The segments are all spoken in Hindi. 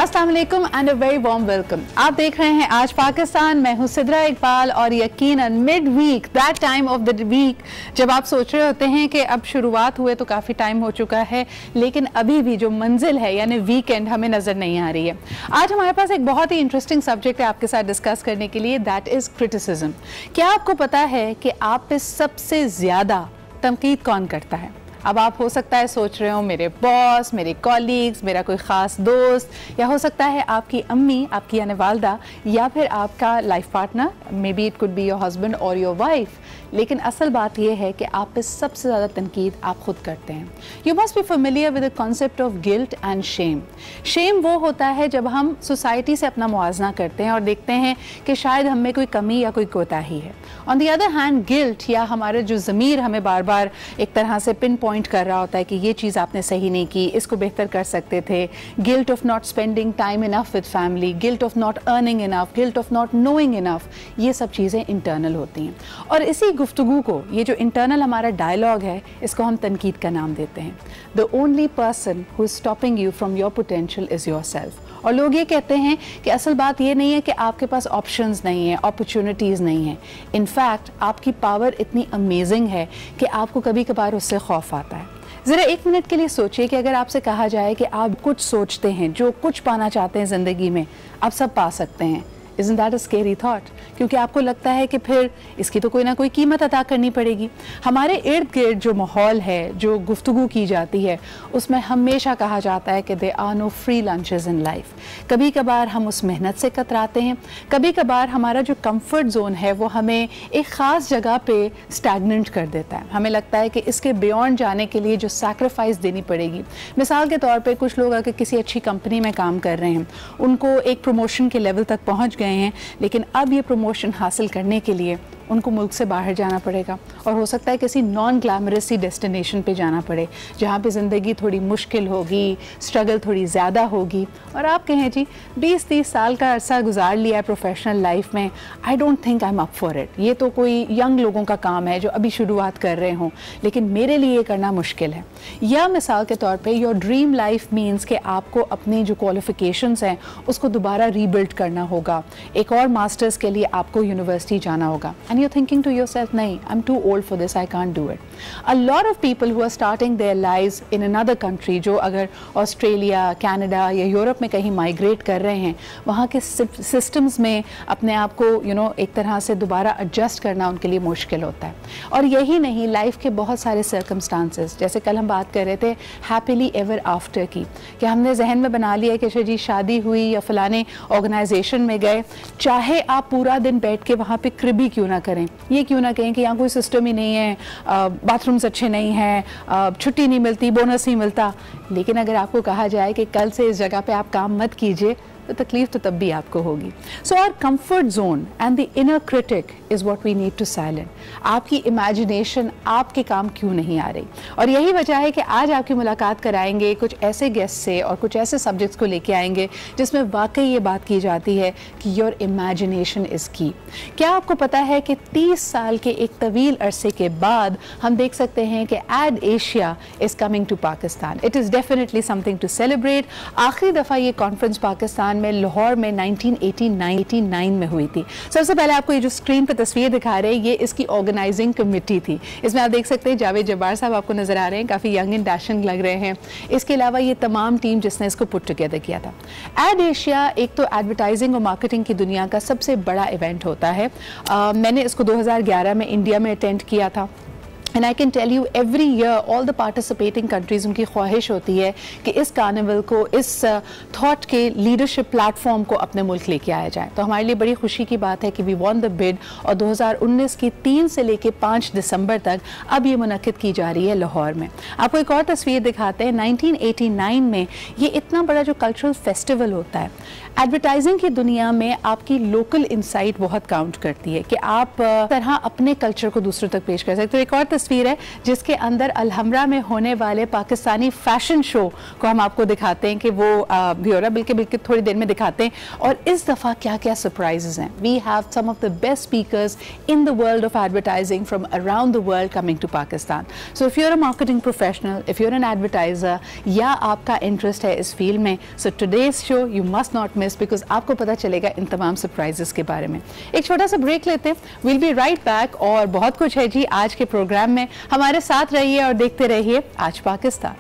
अस्सलाम वालेकुम and a very warm welcome. आप देख रहे हैं आज पाकिस्तान। मैं हूं सिद्रा इकबाल और यकीनन mid week, that time of the week जब आप सोच रहे होते हैं कि अब शुरुआत हुए तो काफ़ी टाइम हो चुका है, लेकिन अभी भी जो मंजिल है यानी वीकेंड हमें नज़र नहीं आ रही है। आज हमारे पास एक बहुत ही इंटरेस्टिंग सब्जेक्ट है आपके साथ डिस्कस करने के लिए, दैट इज़ क्रिटिसिज्म। क्या आपको पता है कि आप पे सबसे ज़्यादा तनकीद कौन करता है? अब आप हो सकता है सोच रहे हो मेरे बॉस, मेरे कॉलीग्स, मेरा कोई ख़ास दोस्त, या हो सकता है आपकी अम्मी, आपकी यानी वालदा, या फिर आपका life partner, may be it could be your husband और योर वाइफ। लेकिन असल बात यह है कि आप पे सबसे ज़्यादा तनकीद आप खुद करते हैं। You must be familiar with the concept of guilt and shame. Shame वो होता है जब हम सोसाइटी से अपना मुआवजा करते हैं और देखते हैं कि शायद हम में कोई कमी या कोई कोताही है। On the other hand guilt, या हमारे जो ज़मीर हमें बार बार एक तरह से पिन पॉइंट कर रहा होता है कि ये चीज़ आपने सही नहीं की, इसको बेहतर कर सकते थे। Guilt of not spending time enough with family, guilt of not earning enough, guilt of not knowing enough, ये सब चीज़ें इंटरनल होती हैं। और इसी गुफ्तगू को, ये जो इंटरनल हमारा डायलॉग है, इसको हम तनकीद का नाम देते हैं। The only person who is stopping you from your potential is your self. और लोग ये कहते हैं कि असल बात ये नहीं है कि आपके पास ऑप्शंस नहीं है, अपॉर्चुनिटीज़ नहीं है। इनफैक्ट आपकी पावर इतनी अमेजिंग है कि आपको कभी कभार उससे खौफ आता है। ज़रा एक मिनट के लिए सोचिए कि अगर आपसे कहा जाए कि आप कुछ सोचते हैं, जो कुछ पाना चाहते हैं ज़िंदगी में, आप सब पा सकते हैं। Isn't that a scary thought? क्योंकि आपको लगता है कि फिर इसकी तो कोई ना कोई कीमत अदा करनी पड़ेगी। हमारे इर्द गिर्द जो माहौल है, जो गुफ्तगू की जाती है, उसमें हमेशा कहा जाता है कि there are no free lunches in life। कभी कभार हम उस मेहनत से कतराते हैं, कभी कभार हमारा जो कंफर्ट जोन है वो हमें एक ख़ास जगह पे स्टैगनेंट कर देता है। हमें लगता है कि इसके बियॉन्ड जाने के लिए जो सैक्रिफाइस देनी पड़ेगी। मिसाल के तौर पर कुछ लोग अगर किसी अच्छी कंपनी में काम कर रहे हैं, उनको एक प्रमोशन के लेवल तक पहुँच गए हैं, लेकिन अब ये प्रमोशन हासिल करने के लिए उनको मुल्क से बाहर जाना पड़ेगा और हो सकता है किसी नॉन ग्लैमरस सी डेस्टिनेशन पे जाना पड़े, जहाँ पे ज़िंदगी थोड़ी मुश्किल होगी, स्ट्रगल थोड़ी ज़्यादा होगी। और आप कहें जी 20-30 साल का अरसा गुजार लिया है प्रोफेशनल लाइफ में, I don't think I am up for it. ये तो कोई यंग लोगों का काम है जो अभी शुरुआत कर रहे हों, लेकिन मेरे लिए ये करना मुश्किल है। या मिसाल के तौर per your dream life means कि आपको अपनी जो क्वालिफिकेशंस हैं उसको दोबारा रीबिल्ड करना होगा, एक और मास्टर्स के लिए आपको यूनिवर्सिटी जाना होगा। And you're thinking to yourself, nahi, I'm too old for this, I can't do it. A lot of people who are starting their lives in another country, जो अगर ऑस्ट्रेलिया, कनाडा या यूरोप में कहीं माइग्रेट कर रहे हैं, वहाँ के सिस्टम्स में अपने आप को एक तरह से दोबारा एडजस्ट करना उनके लिए मुश्किल होता है। और यही नहीं, लाइफ के बहुत सारे सर्कमस्टांसेस, जैसे कल हम बात कर रहे थे हैप्पीली एवर आफ्टर की, कि हमने जहन में बना लिया कि जी शादी हुई या फलाने ऑर्गेनाइजेशन में गए, चाहे आप पूरा दिन बैठ के वहाँ पे क्रिबी क्यों ना करें, ये क्यों ना कहें कि यहाँ कोई सिस्टम ही नहीं है, बाथरूम्स अच्छे नहीं हैं, छुट्टी नहीं मिलती, बोनस नहीं मिलता, लेकिन अगर आपको कहा जाए कि कल से इस जगह पे आप काम मत कीजिए, तो तकलीफ तो तब भी आपको होगी। So our comfort zone and the inner critic is what we need to silent. आपकी इमेजिनेशन आपके काम क्यों नहीं आ रही? और यही वजह है कि आज आपकी मुलाकात कराएंगे कुछ ऐसे गेस्ट से और कुछ ऐसे सब्जेक्ट्स को लेके आएंगे जिसमें वाकई ये बात की जाती है कि योर इमेजिनेशन इज़ की। क्या आपको पता है कि 30 साल के एक तवील अरसे के बाद हम देख सकते हैं कि ad Asia is coming to Pakistan. It is definitely something to celebrate. आखिरी दफ़ा ये कॉन्फ्रेंस पाकिस्तान में लाहौर में 1989 में हुई थी। सबसे पहले आपको ये जो स्क्रीन पर तस्वीर दिखा रहे हैं, ये इसकी ऑर्गेनाइजिंग कमेटी थी। इसमें आप देख सकते हैं जावेद जब्बार साहब आपको नजर आ रहे हैं, काफ़ी यंग एंड डैशिंग लग रहे हैं। इसके अलावा ये तमाम टीम जिसने इसको पुट टुगेदर किया था। एड एशिया एक तो एडवर्टाइजिंग और मार्केटिंग की दुनिया का सबसे बड़ा इवेंट होता है। मैंने इसको 2011 में इंडिया में अटेंड किया था। And I can tell you every year all the participating countries उनकी ख्वाहिश होती है कि इस कार्निवल को, इस थॉट के लीडरशिप प्लेटफॉर्म को अपने मुल्क लेके आया जाए। तो हमारे लिए बड़ी खुशी की बात है कि वी वॉन द बिड, और 2019 की 3 से लेके 5 दिसंबर तक अब ये मुनक्किद की जा रही है लाहौर में। आपको एक और तस्वीर दिखाते हैं। 1989 में ये इतना बड़ा जो कल्चरल फेस्टिवल होता है, एडवर्टाइजिंग की दुनिया में आपकी लोकल इंसाइट बहुत काउंट करती है कि आप तरह अपने कल्चर को दूसरों तक पेश कर सकते हो। एक और तस्वीर है जिसके अंदर अलहमरा में होने वाले पाकिस्तानी फैशन शो को हम आपको दिखाते हैं कि वो भी हो रहा है, बिल्कुल थोड़ी देर में दिखाते हैं। और इस दफ़ा क्या क्या सरप्राइजेज हैं। We have some of the best speakers in the world of advertising from around the world coming to Pakistan. So if you are a marketing professional, if you are an advertiser या आपका इंटरेस्ट है इस फील्ड में, so today's show you must not miss, because आपको पता चलेगा इन तमाम सरप्राइजेस के बारे में। एक छोटा सा ब्रेक लेते हैं, विल बी राइट बैक। और बहुत कुछ है जी आज के प्रोग्राम में, हमारे साथ रहिए और देखते रहिए आज पाकिस्तान।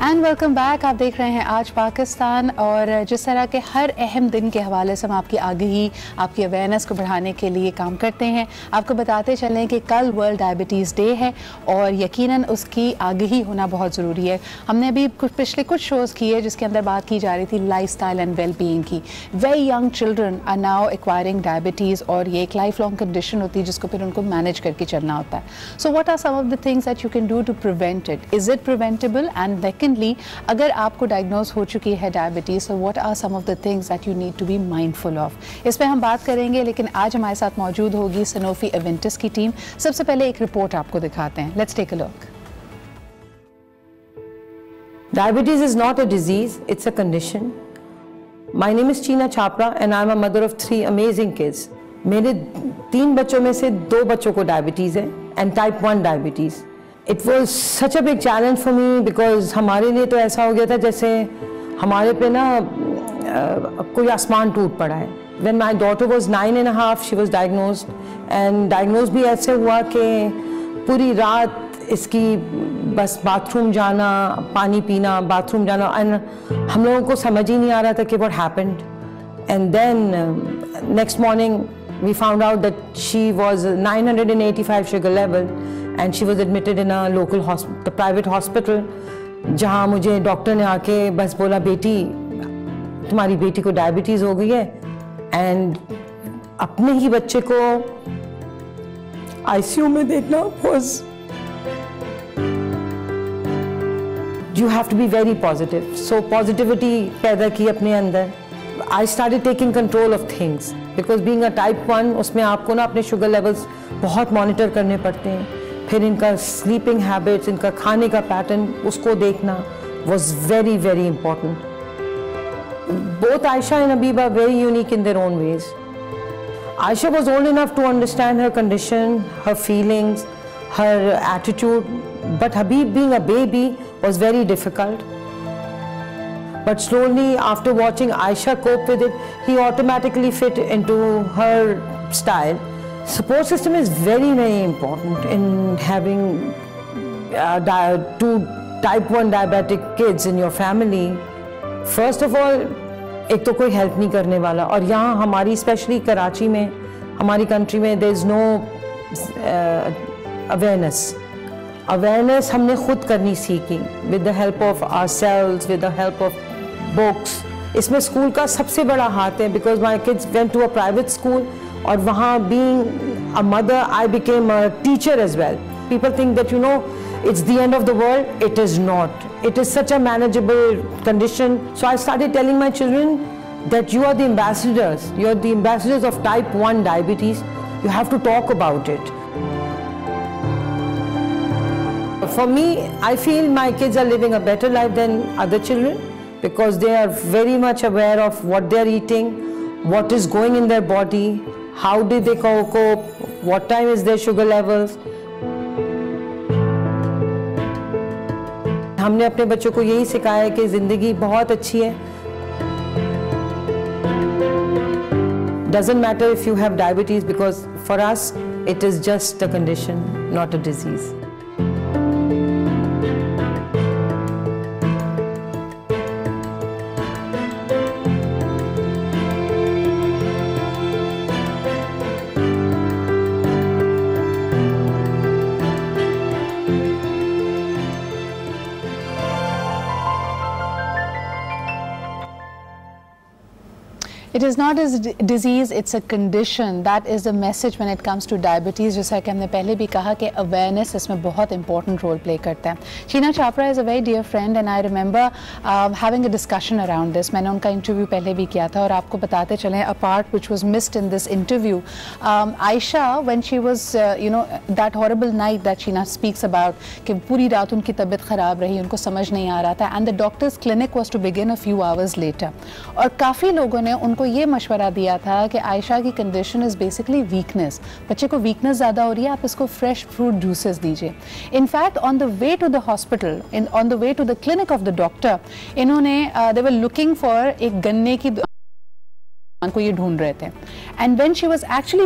And welcome back. आप देख रहे हैं आज पाकिस्तान, और जिस तरह के हर अहम दिन के हवाले से हम आपकी आगाही, आपकी अवेयरनेस को बढ़ाने के लिए काम करते हैं। आपको बताते चलें कि कल वर्ल्ड डायबिटीज़ डे है और यकीनन उसकी आगाही होना बहुत ज़रूरी है। हमने अभी पिछले कुछ शोज़ किए जिसके अंदर बात की जा रही थी लाइफस्टाइल एंड वेलबींग की। Very young children are now acquiring diabetes, और ये एक लाइफ लॉन्ग कंडीशन होती है जिसको फिर उनको मैनेज करके चलना होता है। So what are some of the things that you can do to prevent it? Is it preventable? And secondly, अगर आपको डायग्नोज हो चुकी है डायबिटीज़, तो what are some of the things that you need to be mindful of? इस पर हम बात करेंगे, लेकिन आज हमारे साथ मौजूद होगी सनोफी एवेंटिस की टीम। सबसे पहले एक रिपोर्ट आपको दिखाते हैं, let's take a look. Diabetes is not a disease, it's a condition. My name is Cheena Chapra and I'm a mother of 3 amazing kids. मेरे 3 बच्चों में से 2 बच्चों को डायबिटीज़ है and type 1 diabetes. It was such a big challenge for me because हमारे लिए तो ऐसा हो गया था जैसे हमारे पे ना कोई आसमान टूट पड़ा है। When my daughter was 9.5, she was diagnosed and diagnosed भी ऐसे हुआ कि पूरी रात इसकी बस बाथरूम जाना, पानी पीना, बाथरूम जाना, एंड हम लोगों को समझ ही नहीं आ रहा था कि what happened. And then next morning we found out that she was 985 sugar level and she was admitted in a local hospital, private hospital, जहाँ मुझे डॉक्टर ने आके बस बोला, बेटी तुम्हारी बेटी को डायबिटीज़ हो गई है। एंड अपने ही बच्चे को आईसीयू में देखना was you have to be very positive. So positivity पैदा की अपने अंदर। I started taking control of things because being a type 1, उसमें आपको ना अपने शुगर लेवल्स बहुत मॉनिटर करने पड़ते हैं। फिर इनका स्लीपिंग हैबिट्स, इनका खाने का पैटर्न, उसको देखना was very very important. Both Aisha and Habiba are very unique in their own ways. Aisha was old enough to understand her condition, her feelings, her attitude, but Habib being a baby was very difficult. But slowly, after watching Aisha cope with it, he automatically fit into her style. Support system is very very important in having 2 type 1 diabetic kids in your family. First of all, एक तो कोई हेल्प नहीं करने वाला, और यहाँ हमारी स्पेशली कराची में, हमारी कंट्री में there is no awareness हमने खुद करनी सीखी with the help of ourselves, with the help of books. इसमें स्कूल का सबसे बड़ा हाथ है because my kids went to a private school, और वहाँ being a mother I became a teacher as well. People think that it's the end of the world. It is not. It is such a manageable condition. So I started telling my children that you are the ambassadors. You are the ambassadors of type 1 diabetes. You have to talk about it. For me, I feel my kids are living a better life than other children because they are very much aware of what they are eating, what is going in their body, how did they cope, what time is their sugar levels. हमने अपने बच्चों को यही सिखाया है कि ज़िंदगी बहुत अच्छी है। Doesn't matter if you have diabetes because for us it is just a condition, not a disease. It is not a disease, it's a condition. That is the message when it comes to diabetes. जैसा कि हमने पहले भी कहा कि awareness इसमें बहुत important role play करता है. Sheena Chopra is a very dear friend and I remember having a discussion around this. मैंने उनका interview पहले भी किया था और आपको बताते चलें a part which was missed in this interview. Aisha, when she was, that horrible night that Sheena speaks about, कि पूरी रात उनकी तबीयत ख़राब रही, उनको समझ नहीं आ रहा था, and the doctor's clinic was to begin a few hours later. और काफ़ी लोगों ने उनको ये मशवरा दिया था कि आयशा की कंडीशन इज़ बेसिकली वीकनेस, बच्चे को वीकनेस ज़्यादा हो रही है, आप इसको फ्रेश फ्रूट जूसेस दीजिए. In fact on the way to the hospital, on the way to the clinic of the doctor, इन्होंने दे वर लुकिंग फॉर एक गन्ने की को ये ढूंढ रहे थे. And when she was actually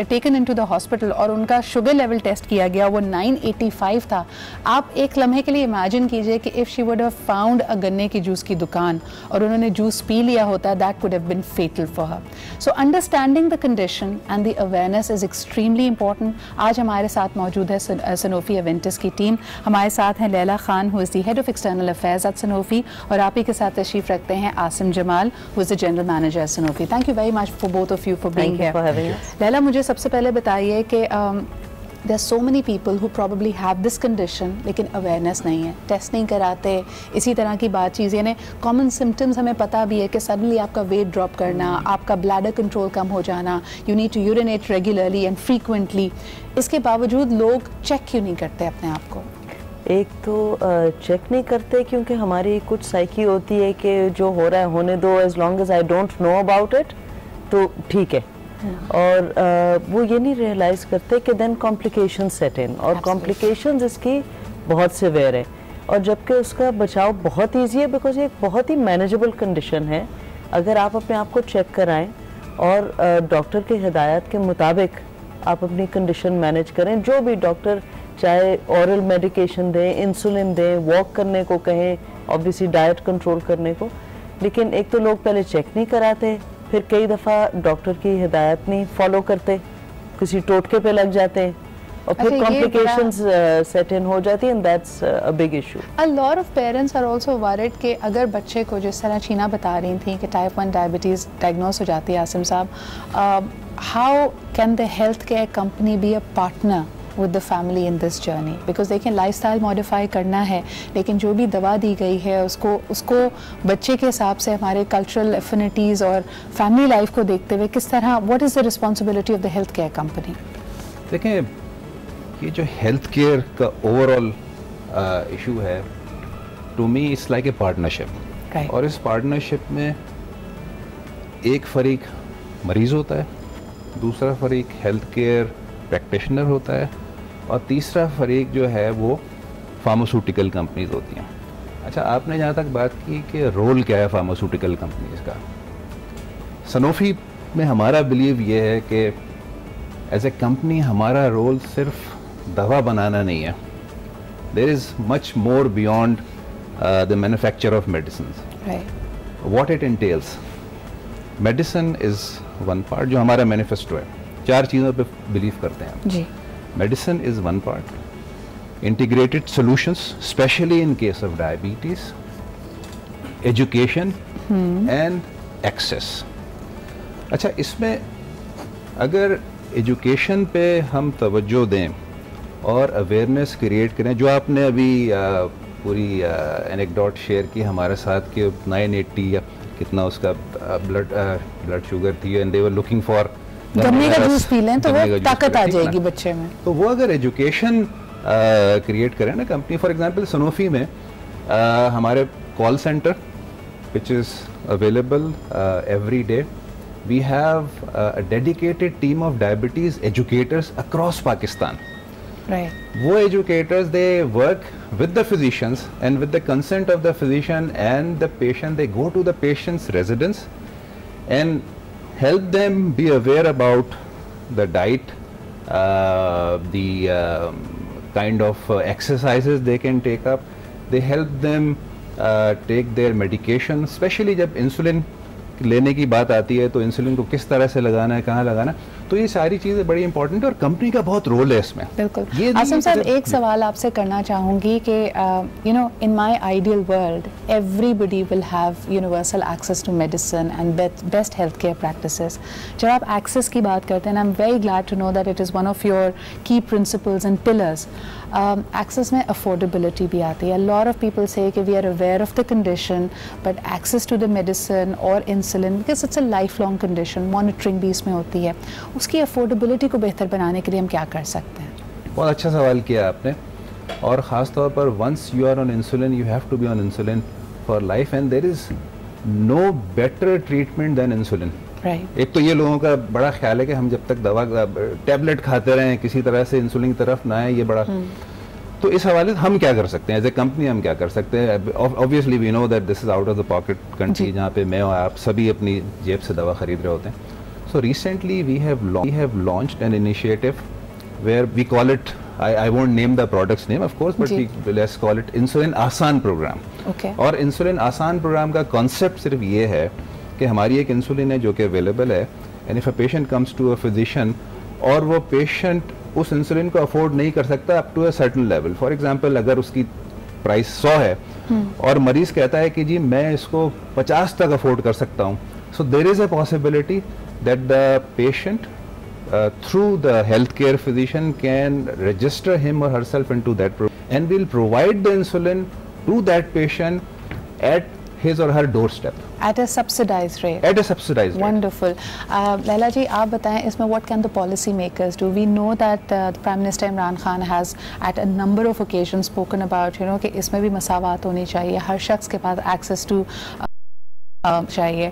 taken into the hospital और उनका शुगर लेवल टेस्ट किया गया, वो 985 था. आप एक लम्हे के लिए इमेजिन कीजिए कि if she would have found a गन्ने की जूस की दुकान और उन्होंने जूस पी लिया होता, that could have been fatal for her. So understanding the condition and the awareness is extremely important. आज हमारे साथ मौजूद है सनोफी एवेंटिस की टीम. हमारे साथ हैं Laila Khan, who is the head of external affairs at Sanofi, और आप ही के साथ तशरीफ़ रखते हैं Asim Jamal, who is the general manager at Sanofi. Thank you very much for both of you for being here. Thank you for having us. Laila, मुझे सबसे पहले बताइए कि there are so many people who probably have this condition लेकिन awareness नहीं है, टेस्ट नहीं कराते, इसी तरह की बात चीज़, यानी कॉमन सिम्टम्स हमें पता भी है कि सडनली आपका वेट ड्रॉप करना, आपका ब्लैडर कंट्रोल कम हो जाना, you need to urinate regularly and frequently. इसके बावजूद लोग चेक क्यों नहीं करते अपने आप को? एक तो चेक नहीं करते क्योंकि हमारी कुछ साइकी होती है कि जो हो रहा है होने दो, as long as I don't know about it तो ठीक है. और वो ये नहीं रियलाइज़ करते कि देन कॉम्प्लिकेशन सेट इन, और कॉम्प्लिकेशंस इसकी बहुत सिवियर है, और जबकि उसका बचाव बहुत ईजी है बिकॉज ये एक बहुत ही मैनेजेबल कंडीशन है. अगर आप अपने आप को चेक कराएं और डॉक्टर के हिदायत के मुताबिक आप अपनी कंडीशन मैनेज करें, जो भी डॉक्टर चाहे ऑरल मेडिकेशन दें, इंसुलिन दें, वॉक करने को कहें, ऑब्वियसली डाइट कंट्रोल करने को, लेकिन एक तो लोग पहले चेक नहीं कराते, फिर कई दफ़ा डॉक्टर की हिदायत नहीं फॉलो करते, किसी टोटके पे लग जाते हैं और फिर कॉम्प्लिकेशंस सेट इन हो जाती हैं, and that's a big issue. A lot of parents are also worried कि अगर बच्चे को, जिस तरह शीना बता रही थी कि टाइप 1 डायबिटीज़ डायग्नोस हो जाती है आसिम साहब, how can the health care company be a partner with the family in this journey? Because देखिए लाइफस्टाइल मॉडिफाई करना है, लेकिन जो भी दवा दी गई है उसको बच्चे के हिसाब से हमारे कल्चरल एफिनिटीज़ और फैमिली लाइफ को देखते हुए किस तरह, what is the responsibility of the health care company? देखें, ये जो हेल्थ केयर का ओवरऑल इशू है, to me it's like a partnership. और इस पार्टनरशिप में एक फरीक मरीज़ होता है, दूसरा फरीक हेल्थ केयर प्रैक्टिशनर होता है, और तीसरा फरीक जो है वो फार्मास्यूटिकल कंपनीज होती हैं. अच्छा, आपने जहाँ तक बात की कि रोल क्या है फार्मास्यूटिकल कंपनीज का, सनोफी में हमारा बिलीव ये है कि एज ए कंपनी हमारा रोल सिर्फ दवा बनाना नहीं है. There is much more beyond the manufacture of medicines. What it entails, medicine is one part, जो हमारा मैनिफेस्टो है, 4 चीज़ों पे बिलीव करते हैं जी. Medicine is one part, integrated solutions specially in case of diabetes, education and access. अच्छा, इसमें अगर एजुकेशन पे हम तवज्जो दें और अवेयरनेस क्रिएट करें, जो आपने अभी पूरी एनेक्डोट शेयर की हमारे साथ कि 980 या कितना उसका ब्लड शुगर थी, and they were looking for गन्ने का जूस पी लें तो वो ताकत आ जाएगी बच्चे में. तो वो अगर एजुकेशन क्रिएट करें ना कंपनी, फॉर एग्जांपल सनोफी में हमारे call centre which is available every day, we have a dedicated team of diabetes educators across Pakistan. वो educators they work with the physicians, and with the consent of the physician and the patient, they go to the patient's residence and help them be aware about the diet, the kind of exercises they can take up. They help them take their medication, especially जब insulin लेने की बात आती है तो इंसुलिन को किस तरह से लगाना है, कहाँ लगाना है, तो ये सारी चीज़ें बड़ी इंपॉर्टेंट है और कंपनी का बहुत रोल है इसमें। बिल्कुल। आसिम साहब, एक सवाल आपसे करना चाहूँगी कि you know, in my ideal world everybody will have universal access to medicine and best health care practices. जब आप एक्सेस की बात करते हैं, I am very glad to know that it is one of your key principles and pillars. Access में अफोर्डेबिलिटी भी आती है। लॉट ऑफ पीपल से कि we are aware of the condition but access to the medicine और insulin, because it's a life long condition, monitoring भी इसमें होती है, उसकी अफोर्डेबिलिटी को बेहतर बनाने के लिए हम क्या कर सकते हैं? बहुत अच्छा सवाल किया आपने, और ख़ास तौर पर once you are on insulin you have to be on insulin for life and there is no better treatment than insulin. एक तो ये लोगों का बड़ा ख्याल है कि हम जब तक दवा टैबलेट खाते रहें किसी तरह से इंसुलिन की तरफ ना आए, ये बड़ा तो इस हवाले से हम क्या कर सकते हैं एज ए कंपनी, हम क्या कर सकते हैं? Obviously we know that this is out of the pocket country, जहाँ पे मैं और आप सभी अपनी जेब से दवा खरीद रहे होते हैं। So recently we have launched an initiative where we call it, I won't name the product's name of course, but let's call it insulin आसान प्रोग्राम। और इंसुलिन आसान प्रोग्राम का कॉन्सेप्ट सिर्फ ये है कि हमारी एक इंसुलिन है जो कि अवेलेबल है, and if a patient comes to a physician और वो पेशेंट उस इंसुलिन को अफोर्ड नहीं कर सकता up to a certain level, for example अगर उसकी प्राइस 100 है और मरीज कहता है कि जी मैं इसको 50 तक अफोर्ड कर सकता हूँ, so there is a possibility that the patient through the healthcare physician can register him or herself into that program and will provide the insulin to that patient at his or her doorstep at a subsidized rate. At a subsidized rate. Wonderful. Laila ji, आप बताएं इसमें what can the policy makers do? We know that the Prime Minister Imran Khan has at a number of occasions spoken about, you know, कि इसमें भी मसावात होनी चाहिए, हर शख्स के पास access to चाहिए.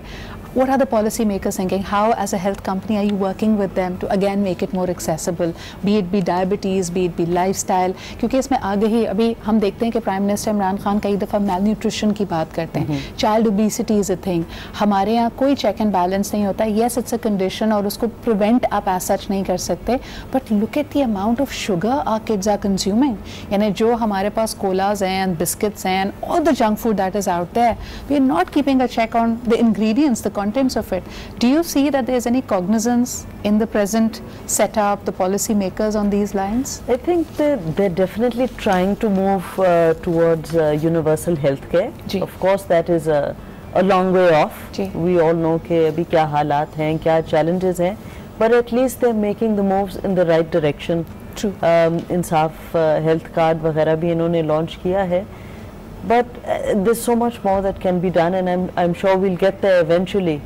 What are the policy makers thinking? How, as a health company, are you working with them to again make it more accessible? Be it diabetes, be it lifestyle. क्योंकि इसमें आगे ही अभी हम देखते हैं कि प्राइम मिनिस्टर इमरान खान कई दफ़ा malnutrition की बात करते हैं. Child obesity is a thing. हमारे यहाँ कोई check and balance नहीं होता. Yes, it's a condition और उसको prevent आप as such नहीं कर सकते. But look at the amount of sugar our kids are consuming. यानी जो हमारे पास colas हैं and biscuits हैं and all the junk food that is out there, we are not keeping a check on the ingredients, the contents of it. Do you see that there is any cognizance in the present setup, the policy makers on these lines? I think they're definitely trying to move towards universal health care. Of course, that is a long way off. We all know कि अभी क्या हालात हैं, क्या challenges हैं, but at least they're making the moves in the right direction. True. Insaf health card वगैरह भी इन्होंने launch किया है. But there's so much more that can be done, and I'm sure we'll get there eventually.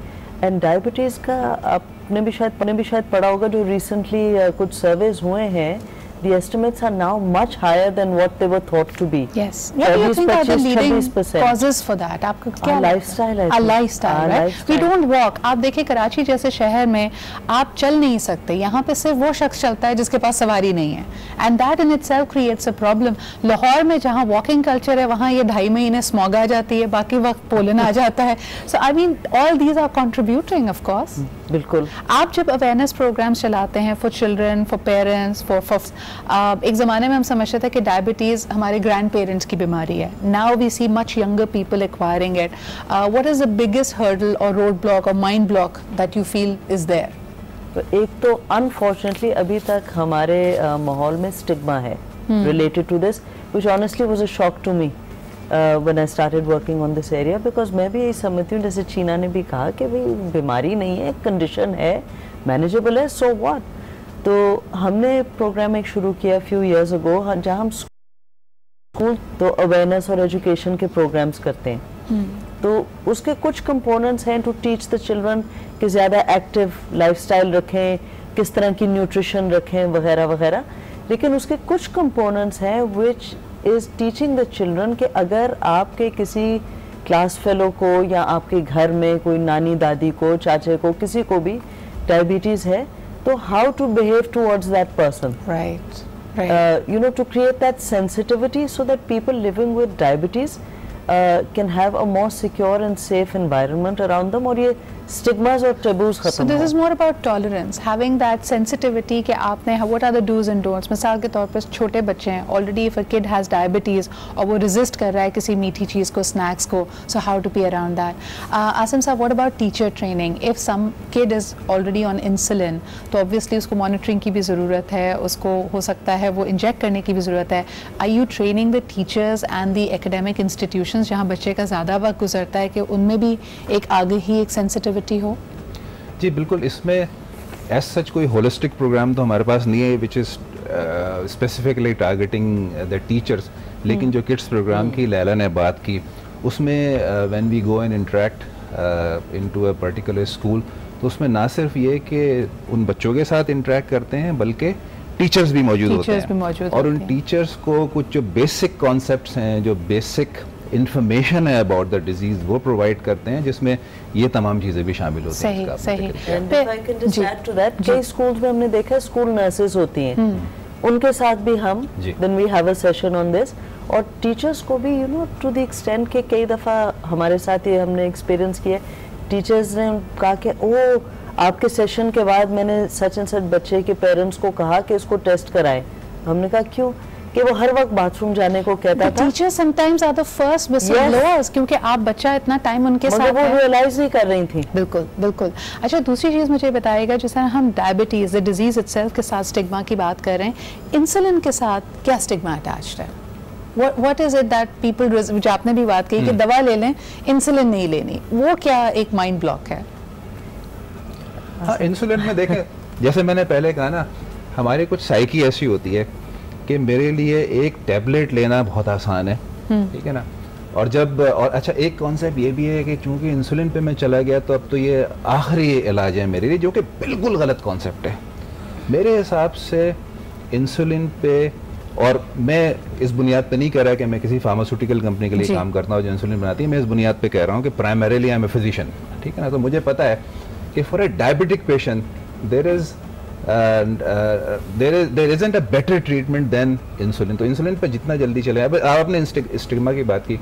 And diabetes का आपने भी शायद पढ़ा होगा, जो recently कुछ surveys हुए हैं, the estimates are now much higher than what they were thought to be. Yes. What do you think are the leading causes for that? आपका क्या? Our lifestyle. Our lifestyle, right? We don't walk. आप देखिए कराची जैसे शहर में आप चल नहीं सकते. यहाँ पे सिर्फ वो शख्स चलता है जिसके पास सवारी नहीं है. And that in itself creates a problem. Lahore में जहाँ walking culture है, वहाँ ये 2.5 महीने smog आ जाती है, बाकी वक्त पोलन आ जाता है. So I mean, all these are contributing, of course. बिल्कुल. आप जब awareness programs चलाते हैं for children, for parents, for एक ज़माने में हम समझते थे कि डायबिटीज़ हमारे ग्रैंड पेरेंट्स की बीमारी है. Now we see much younger people acquiring it. What is the biggest hurdle और रोड ब्लॉक और mind block that you feel is there? तो एक तो अनफॉर्चुनेटली अभी तक हमारे माहौल में स्टिग्मा है related to this, which honestly was a shock to me when I started working on this area, because मैं भी यही समझती हूँ, जैसे चीना ने भी कहा कि भाई बीमारी नहीं है, कंडीशन है, मैनेजेबल है, सो व्हाट. तो हमने प्रोग्राम एक शुरू किया फ्यू इयर्स अगो, जहाँ हम स्कूल तो अवेयरनेस और एजुकेशन के प्रोग्राम्स करते हैं. तो उसके कुछ कंपोनेंट्स हैं टू टीच द चिल्ड्रन कि ज़्यादा एक्टिव लाइफस्टाइल रखें, किस तरह की न्यूट्रिशन रखें वगैरह वगैरह. लेकिन उसके कुछ कंपोनेंट्स हैं which is teaching the children कि अगर आपके किसी क्लास फेलो को या आपके घर में कोई नानी दादी को, चाचे को, किसी को भी डायबिटीज़ है, तो how to behave towards that person, right. You know, to create that sensitivity so that people living with diabetes can have a more secure and safe environment around them. और ये स्टिग्मास और टेबूज खत्म So this is more about tolerance, having that sensitivity कि आपने what are the do's and don'ts. मिसाल के तौर पर छोटे बच्चे हैं, already if a kid has diabetes और वो resist कर रहा है किसी मीठी चीज़ को, snacks को, so how to be around that. Asim साहब, what about teacher training? If some kid is already on insulin, तो obviously उसको monitoring की भी ज़रूरत है, उसको हो सकता है वो inject करने की भी ज़रूरत है. Are you training the teachers and the academic institutions जहाँ बच्चे का ज़्यादा वक्त गुजरता है कि उनमें भी एक आगे ही एक sensitivity हो? जी बिल्कुल, इसमें एज सच कोई होलिस्टिक प्रोग्राम तो हमारे पास नहीं है which is specifically targeting the teachers, लेकिन जो किड्स प्रोग्राम की लैला ने बात की उसमें when we go and interact into a particular school, तो उसमें ना सिर्फ ये कि उन बच्चों के साथ इंटरेक्ट करते हैं बल्कि टीचर्स भी मौजूद होते हैं और उन टीचर्स को कुछ जो बेसिक कॉन्सेप्ट्स हैं, जो बेसिक इंफॉर्मेशन है अबाउट द डिजीज वो प्रोवाइड करते हैं, जिसमें ये तमाम चीज़ें भी शामिल होती हैं. सही. कई स्कूल्स में हमने देखा है स्कूल नर्सेज होती हैं, उनके साथ भी हम then we have a session on this, और टीचर्स को भी टू द एक्सटेंट के कई दफ़ा हमारे साथ ये हमने एक्सपीरियंस किया, टीचर्स ने कहा कि ओ आपके सेशन के बाद मैंने सच एंड सच बच्चे के पेरेंट्स को कहा कि इसको टेस्ट कराएं. हमने कहा क्यों? कि वो हर वक्त बाथरूम जाने को कहता था. Teachers sometimes are the first whistleblowers, क्योंकि आप बच्चा इतना टाइम उनके साथ वो रियलाइज नहीं कर रही थी. बिल्कुल बिल्कुल. अच्छा, दूसरी चीज़ मुझे बताइएगा, जिस तरह हम डायबिटीज़ द डिजीज इटसेल्फ के साथ स्टिग्मा की बात कर रहे हैं, इंसुलिन के साथ क्या स्टिग्मा अटैच्ड है? What is it that people, जो आपने भी बात की कि दवा ले लें, इंसुलिन नहीं लेनी, वो क्या एक माइंड ब्लॉक है? हाँ, इंसुलिन में देखें जैसे मैंने पहले कहा ना, हमारी कुछ साइकी ऐसी होती है कि मेरे लिए एक टैबलेट लेना बहुत आसान है, ठीक है ना, और जब और अच्छा एक कॉन्सेप्ट ये भी है कि चूंकि इंसुलिन पे मैं चला गया तो अब तो ये आखिरी इलाज है मेरे लिए, जो कि बिल्कुल गलत कॉन्सेप्ट है मेरे हिसाब से. इंसुलिन पे, और मैं इस बुनियाद पे नहीं कह रहा कि मैं किसी फार्मास्यूटिकल कंपनी के लिए काम करता हूँ जो इंसुलिन बनाती है, मैं इस बुनियाद पे कह रहा हूँ कि primarily I am a physician, ठीक है ना, तो मुझे पता है कि for a diabetic patient there isn't a better treatment than insulin. तो इंसुलिन पे जितना जल्दी चले. अब आपने स्टिग्मा की बात की,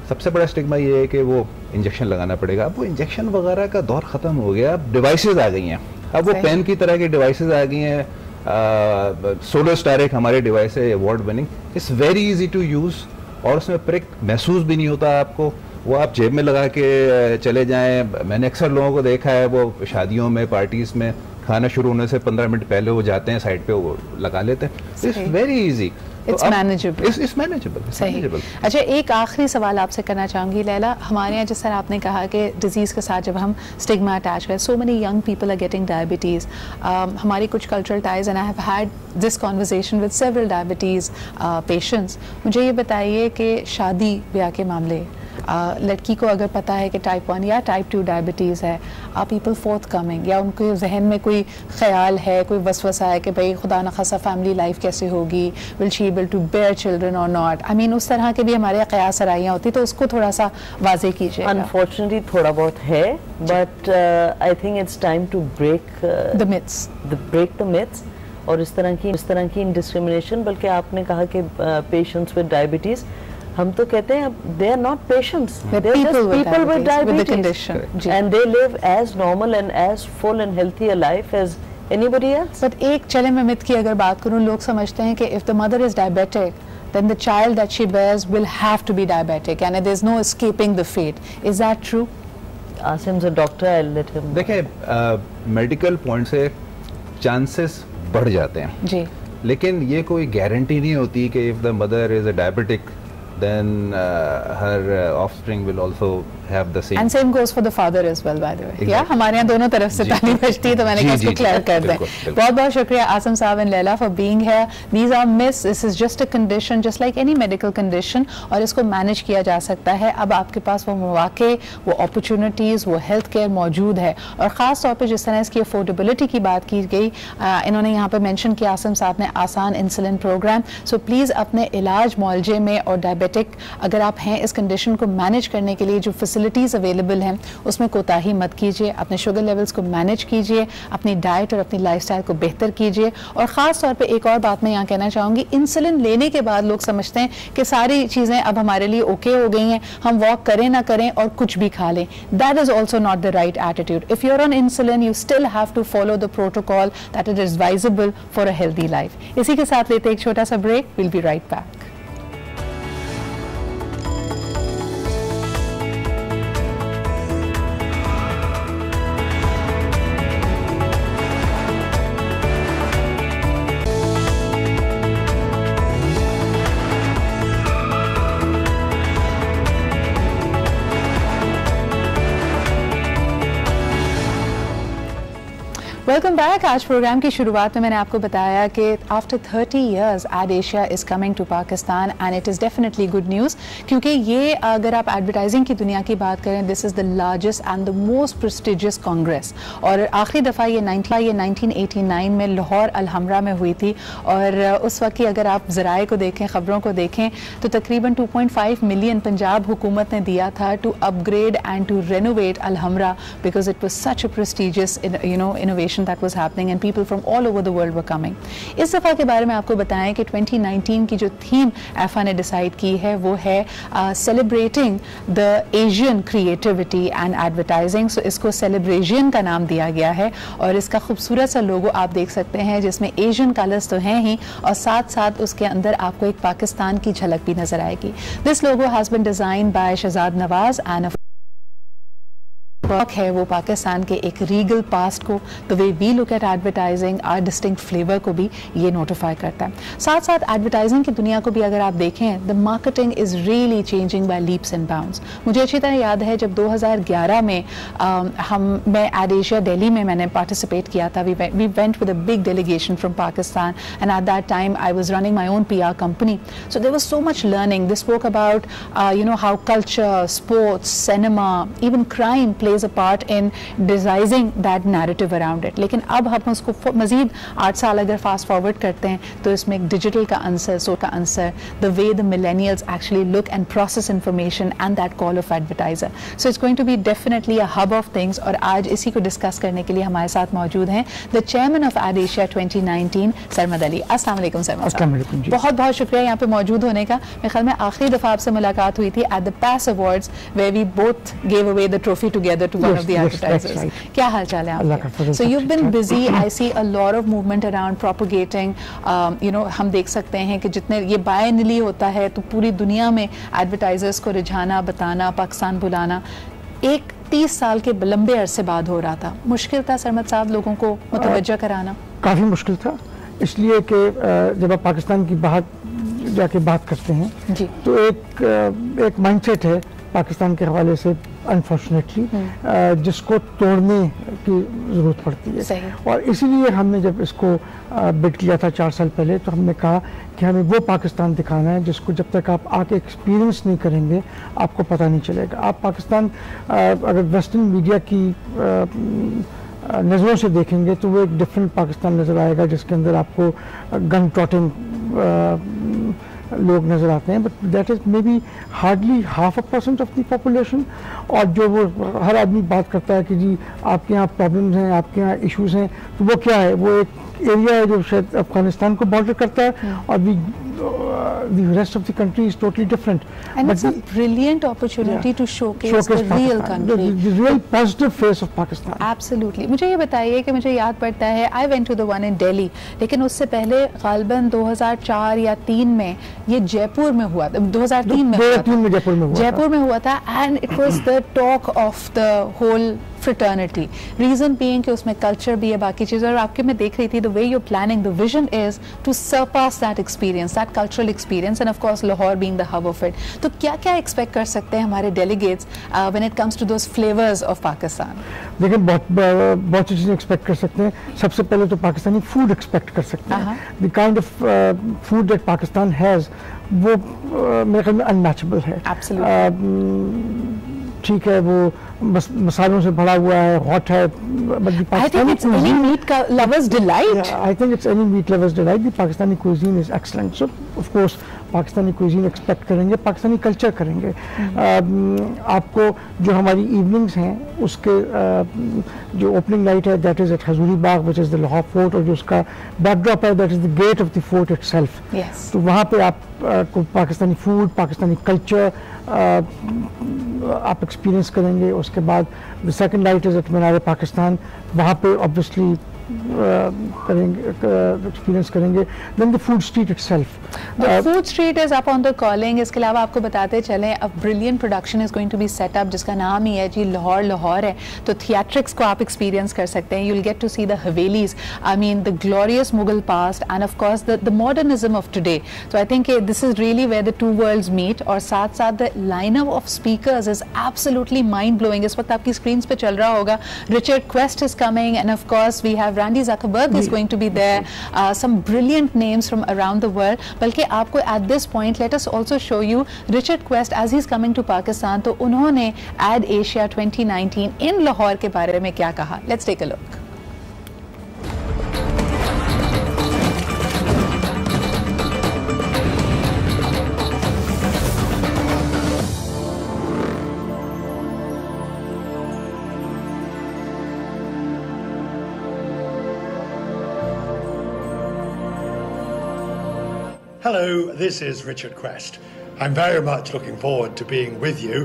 सबसे बड़ा स्टिग्मा ये है कि वो इंजेक्शन लगाना पड़ेगा. अब वो इंजेक्शन वगैरह का दौर ख़त्म हो गया, अब डिवाइसेस आ गई हैं, अब वो पेन की तरह की डिवाइसेस आ गई हैं. सोलो स्टार एक हमारे डिवाइस है, award winning, it's very easy to use, और उसमें प्रिक महसूस भी नहीं होता आपको, वो आप जेब में लगा के चले जाएं. मैंने अक्सर लोगों को देखा है वो शादियों में, पार्टीज़ में खाना शुरू होने से 15 मिनट पहले वो जाते हैं साइड पे, वो लगा लेते हैं. It's very easy, it's manageable. It's manageable. सही. अच्छा, एक आखिरी सवाल आपसे करना चाहूँगी लैला. हमारे यहाँ जिस तरह आपने कहा कि डिजीज़ के साथ जब हम स्टिग्मा अटैच करें, so many young people are getting diabetes. हमारी कुछ cultural ties, and I have had this conversation with several diabetes patients. मुझे ये बताइए कि शादी ब्याह के मामले, लड़की को अगर पता है कि टाइप 1 या टाइप 2 डायबिटीज़ है, आर पीपल फोर्थ कमिंग, या उनके जहन में कोई ख्याल है, कोई वसवसा है कि भाई खुदा न खासा फैमिली लाइफ कैसे होगी, will she able to bear children और नॉट? आई मीन उस तरह के भी हमारे कयास सराइयाँ होती, तो उसको थोड़ा सा वाजे कीजिए. अनफॉर्चुनेटली थोड़ा बहुत है, but I think it's time to break the myths. और इस तरह की इंडिस्क्रिमिनेशन, बल्कि आपने कहा कि पेशेंट्स विद डायबिटीज़, हम तो कहते हैं they are not patients, they're just people with diabetes, and they live as normal and as full and healthy a life as anybody else. But एक चले मैं मिथ की अगर बात करूँ, लोग समझते हैं कि if the mother is diabetic, then the child that she bears will have to be diabetic, and there's no escaping the fate. Is that true? Asim's a doctor, I'll let him. देखिए, मेडिकल पॉइंट से चांसेस बढ़ जाते हैं जी, लेकिन ये कोई गारंटी नहीं होती कि if the mother is a diabetic, then her offspring will also have the same. And same goes for the father as well, by the way. Exactly. Yeah, हमारे यहाँ दोनों तरफ से ताली बजती है, तो मैंने कहा इसको क्लियर कर दें. बहुत बहुत शुक्रिया आसिम साहब and Laila for being here. These are myths. This is just a condition, just like any medical condition, और इसको मैनेज किया जा सकता है. अब आपके पास वो मौके, वो अपॉर्चुनिटीज़, वो हेल्थ केयर मौजूद है, और ख़ास तौर पर जिस तरह इसकी अफोर्डेबिलिटी की बात की गई, इन्होंने यहाँ पर मेंशन किया आसिम साहब ने, आसान इंसुलिन प्रोग्राम. सो प्लीज़ अपने इलाज मुआलजे में और डायबिटीज डायबिटिक अगर आप हैं, इस कंडीशन को मैनेज करने के लिए जो फैसिलिटीज़ अवेलेबल हैं उसमें कोताही मत कीजिए, अपने शुगर लेवल्स को मैनेज कीजिए, अपनी डाइट और अपनी लाइफस्टाइल को बेहतर कीजिए। और ख़ास तौर पे एक और बात मैं यहाँ कहना चाहूँगी, इंसुलिन लेने के बाद लोग समझते हैं कि सारी चीज़ें अब हमारे लिए ओके हो गई हैं, हम वॉक करें ना करें और कुछ भी खा लें। That is also not the right attitude. If you are on insulin you still have to follow the protocol that is advisable for a healthy life. इसी के साथ लेते एक छोटा सा break, will be right back. Welcome back. आज प्रोग्राम की शुरुआत में मैंने आपको बताया कि after 30 years ad Asia is coming to Pakistan and it is definitely good news, क्योंकि ये अगर आप एडवर्टाइजिंग की दुनिया की बात करें, this is the largest and the most prestigious Congress. और आखिरी दफ़ा ये 1989 में लाहौर अलहमरा में हुई थी। और उस वक्त की अगर आप ज़राए को देखें, ख़बरों को देखें, तो तकरीबन 2.5 मिलियन पंजाब हुकूमत ने दिया था to upgrade and to renovate Alhamra, because it was such a prestigious innovation that was happening and people from all over the world were coming. इस दफ़ा के बारे में आपको बताएं कि 2019 की जो थीम ऐफा ने डिसाइड की है वो है celebrating the Asian creativity and advertising. So इसको सेलिब्रेशन का नाम दिया गया है और इसका खूबसूरत सा लोगो आप देख सकते हैं जिसमें एशियन कलर्स तो हैं ही और साथ साथ उसके अंदर आपको एक पाकिस्तान की झलक भी नजर आएगी। This logo has been design by Shahzad Nawaz and है वो पाकिस्तान के एक रीगल पास्ट को, the way we look at advertising, our distinct flavour को भी ये नोटिफाई करता है। साथ साथ एडवर्टाइजिंग की दुनिया को भी अगर आप देखें, the marketing is really changing by leaps and bounds. मुझे अच्छी तरह याद है जब 2011 में मैं एड एशिया दिल्ली में मैंने पार्टिसिपेट किया था। We went with a big delegation from Pakistan and at that time I was running my own PR company, so there was so much learning. This spoke about how culture, sports, cinema, even crime plays a part in designing that narrative around it. लेकिन अब हम उसको मजीद 8 साल अगर फास्ट फॉरवर्ड करते हैं तो इसमें एक डिजिटल का आंसर, सो का answer, the way the millennials actually look and process information and that call of advertiser. So it's going to be definitely a hub of things. और आज इसी को डिस्कस करने के लिए हमारे साथ मौजूद हैं the chairman of ad Asia 2019 Sarmad Ali. अस्सलाम वालेकुम सरमद, बहुत बहुत शुक्रिया यहाँ पे मौजूद होने का। मेरे ख्याल में आखिरी दफ़ा आपसे मुलाकात हुई थी at the PAS awards where we both gave away the trophy together to one of the advertisers. Right. क्या हाल चाल है आपके? So you've been busy. I see a lot of movement around propagating. हम देख सकते हैं कि जितने ये बायनली होता है तो पूरी दुनिया में एडवर्टाइजर्स को रिझाना, बताना, पाकिस्तान बुलाना एक 30 साल के लंबे अरसे बाद हो रहा था। मुश्किल था सरमद साहब लोगों को मुतवज्जा कराना? काफ़ी मुश्किल था, इसलिए कि जब आप पाकिस्तान की बात जाके बात करते हैं जी, तो एक माइंडसेट है पाकिस्तान के हवाले से अनफॉर्चुनेटली जिसको तोड़ने की ज़रूरत पड़ती है। और इसीलिए हमने जब इसको बिड किया था 4 साल पहले, तो हमने कहा कि हमें वो पाकिस्तान दिखाना है जिसको जब तक आप आके एक्सपीरियंस नहीं करेंगे आपको पता नहीं चलेगा। आप पाकिस्तान अगर वेस्टर्न मीडिया की नज़रों से देखेंगे तो वो एक डिफरेंट पाकिस्तान नज़र आएगा जिसके अंदर आपको गन टॉटिंग लोग नज़र आते हैं, but that is may be hardly 0.5% of the population. और जो वो हर आदमी बात करता है कि जी आपके यहाँ प्रॉब्लम्स हैं, आपके यहाँ इश्यूज़ हैं, तो वो क्या है? वो एक एरिया है जो शायद अफगानिस्तान को बॉर्डर करता है और the rest of the country is totally different. And but it's a brilliant opportunity to showcase the real country. The real positive face of Pakistan. Absolutely. मुझे ये बताइए कि मुझे याद पड़ता है I went to the one in Delhi, लेकिन उससे पहले गालिबन 2004 या 3 में ये जयपुर में हुआ था। 2003 में जयपुर में हुआ था and it was the talk of the whole fraternity. Reason being कि उसमें culture भी है, बाकी चीज़ें, और आपके मैं देख रही थी the way you're planning, the vision is to surpass that experience, that cultural experience, and of course Lahore being the hub of it. तो क्या क्या expect कर सकते हैं हमारे delegates when it comes to those flavors of Pakistan? देखिए बहुत सी चीज़ें expect कर सकते हैं। सबसे पहले तो पाकिस्तानी food expect कर सकते हैं। The kind of food that Pakistan has वो मेरे ख्याल में unmatchable है। Absolutely. ठीक है, वो मसालों से भरा हुआ है, हॉट है, but the I think it's any meat lovers delight. Yeah, I think it's any meat lovers delight. The Pakistani cuisine is excellent. So of course Pakistani cuisine expect करेंगे, पाकिस्तानी कल्चर करेंगे। आपको जो हमारी इवनिंग्स हैं उसके जो ओपनिंग नाइट है that is at Hazuri Bagh which is the Lahore fort, और जो उसका बैकड्रॉप है that is the gate of the fort itself. तो वहाँ पे आप को पाकिस्तानी फूड, पाकिस्तानी कल्चर आप एक्सपीरियंस करेंगे। उसके बाद the second night is at Minar Pakistan, वहाँ पे ऑब्वियसली एक्सपीरियंस करेंगे। Then the food street itself, the food street is up on the calling. इसके अलावा आपको बताते चलें a brilliant production is going to be set up, जिसका नाम ही है जी लाहौर लाहौर है। तो थिएट्रिक्स को आप एक्सपीरियंस कर सकते हैं। You will get to see the havelis, I mean the glorious Mughal past and of course the modernism of today. तो I think this is really where the two worlds meet. और साथ साथ the lineup of speakers is absolutely mind blowing. इस वक्त आपकी स्क्रीन पे चल रहा होगा, Richard Quest is coming and of course we have Randi Zuckerberg is going to be there, some brilliant names from around the world. बल्कि आपको at this point let us also show you Richard Quest as he's coming to Pakistan. तो उन्होंने Ad Asia 2019 in लाहौर के बारे में क्या कहा? Let's take a look. Hello, this is Richard Quest. I'm very much looking forward to being with you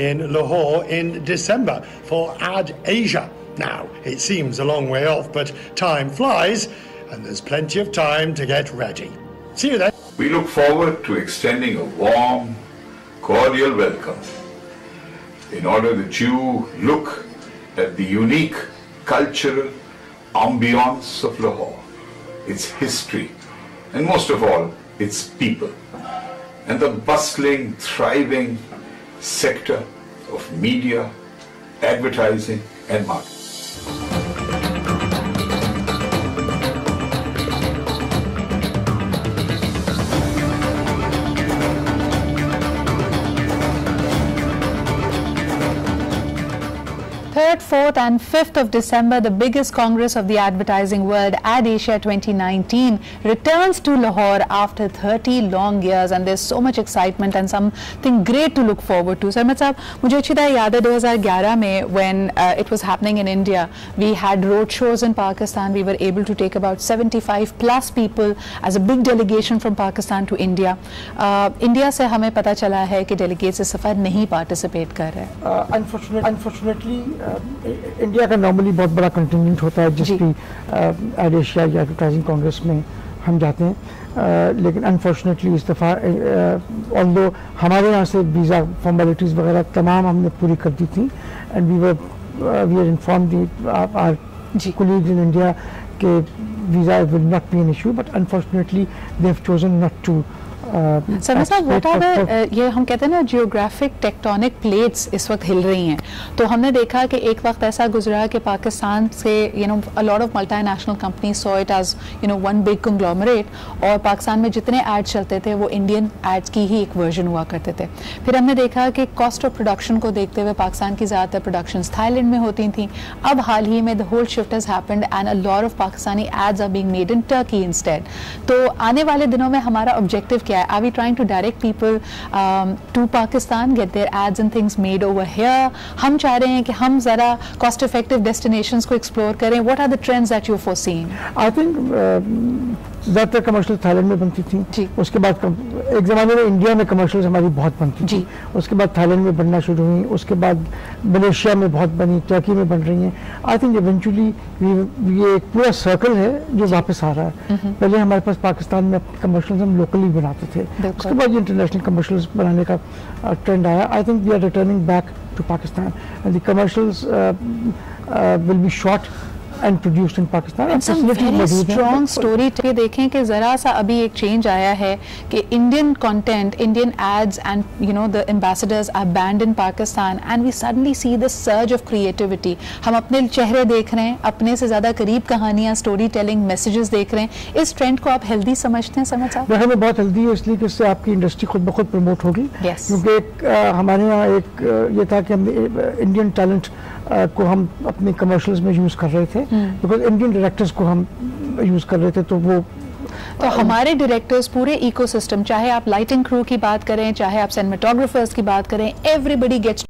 in Lahore in December for Ad Asia. Now, it seems a long way off, but time flies and there's plenty of time to get ready. See you then. We look forward to extending a warm, cordial welcome in order that you look at the unique cultural ambience of Lahore, its history, and most of all, its people, and the bustling, thriving sector of media, advertising, and marketing. Third, 4th and 5th of December, the biggest Congress of the advertising world, Ad Asia 2019, returns to Lahore after 30 long years, and there's so much excitement and something great to look forward to. Sarmad Saab, मुझे अच्छी तरह याद है 2011 में when it was happening in India, we had road shows in Pakistan. We were able to take about 75 plus people as a big delegation from Pakistan to India. India से हमें पता चला है कि delegates इस सफर नहीं participate कर रहे हैं. Unfortunately, इंडिया का नॉर्मली बहुत बड़ा कंटिजेंट होता है जिस भी एड एशिया या एडवर्टाइजिंग कांग्रेस में हम जाते हैं, लेकिन अनफॉर्चुनेटली इस दफ़ा ऑल्दो हमारे यहाँ से वीज़ा फॉर्मेलिटीज़ वगैरह तमाम हमने पूरी कर दी थी, and we are inform our colleagues in India के visa will not be an issue, but unfortunately they have chosen not to. ये हम कहते हैं ना जियोग्राफिक टेक्टोनिक प्लेट्स इस वक्त हिल रही हैं। तो हमने देखा कि एक वक्त ऐसा गुजरा कि पाकिस्तान से a lot of multinational companies saw it as one big conglomerate, और पाकिस्तान में जितने एड्स चलते थे वो इंडियन एड्स की ही एक वर्जन हुआ करते थे। फिर हमने देखा कि कॉस्ट ऑफ प्रोडक्शन को देखते हुए पाकिस्तान की ज़्यादातर प्रोडक्शंस थाईलैंड में होती थी। अब हाल ही में the whole shift has happened and a lot of Pakistani ads are being made in Turkey instead. तो आने वाले दिनों में हमारा ऑब्जेक्टिव क्या है? Are we trying to direct people to Pakistan, get their ads and things made over here? हम चाह रहे हैं कि हम ज़रा cost effective destinations को explore करें. What are the trends that you're foreseeing? I think ज़्यादातर कमर्शियल थाईलैंड में बनती थी, उसके बाद एक ज़माने में इंडिया में कमर्शियल्स हमारी बहुत बनती थी, उसके बाद थाईलैंड में बनना शुरू हुई, उसके बाद मलेशिया में बहुत बनी, टर्की में बन रही हैं। आई थिंक इवेंचुअली ये एक पूरा सर्कल है जो वापस आ रहा है। पहले हमारे पास पाकिस्तान में कमर्शियल्स हम लोकली बनाते थे, उसके बाद इंटरनेशनल कमर्शियल्स बनाने का ट्रेंड आया। I think we are returning back to Pakistan and the commercials will be shot and produced in Pakistan. And some very strong story के देखें कि ज़रा सा अभी एक change आया है कि Indian content, Indian ads and the ambassadors are banned in Pakistan, and we suddenly see the surge of creativity. हम अपने चेहरे देख रहे हैं, अपने से ज़्यादा करीब कहानियाँ, story telling, messages देख रहे हैं। इस ट्रेंड को आप healthy समझते हैं समझ साहब? वह हमें बहुत healthy है, इसलिए कि इससे आपकी इंडस्ट्री खुद ब खुद प्रमोट होगी। क्योंकि हमारे यहाँ एक ये था कि हम इंडियन टैलेंट को हम अपने कमर्शियल्स में यूज़ कर रहे थे, बिकॉज इंडियन डायरेक्टर्स को हम यूज़ कर रहे थे, तो वो तो हमारे डायरेक्टर्स पूरे इकोसिस्टम, चाहे आप लाइटिंग क्रू की बात करें, चाहे आप सिनेमेटोग्राफर्स की बात करें, एवरीबडी गेट्स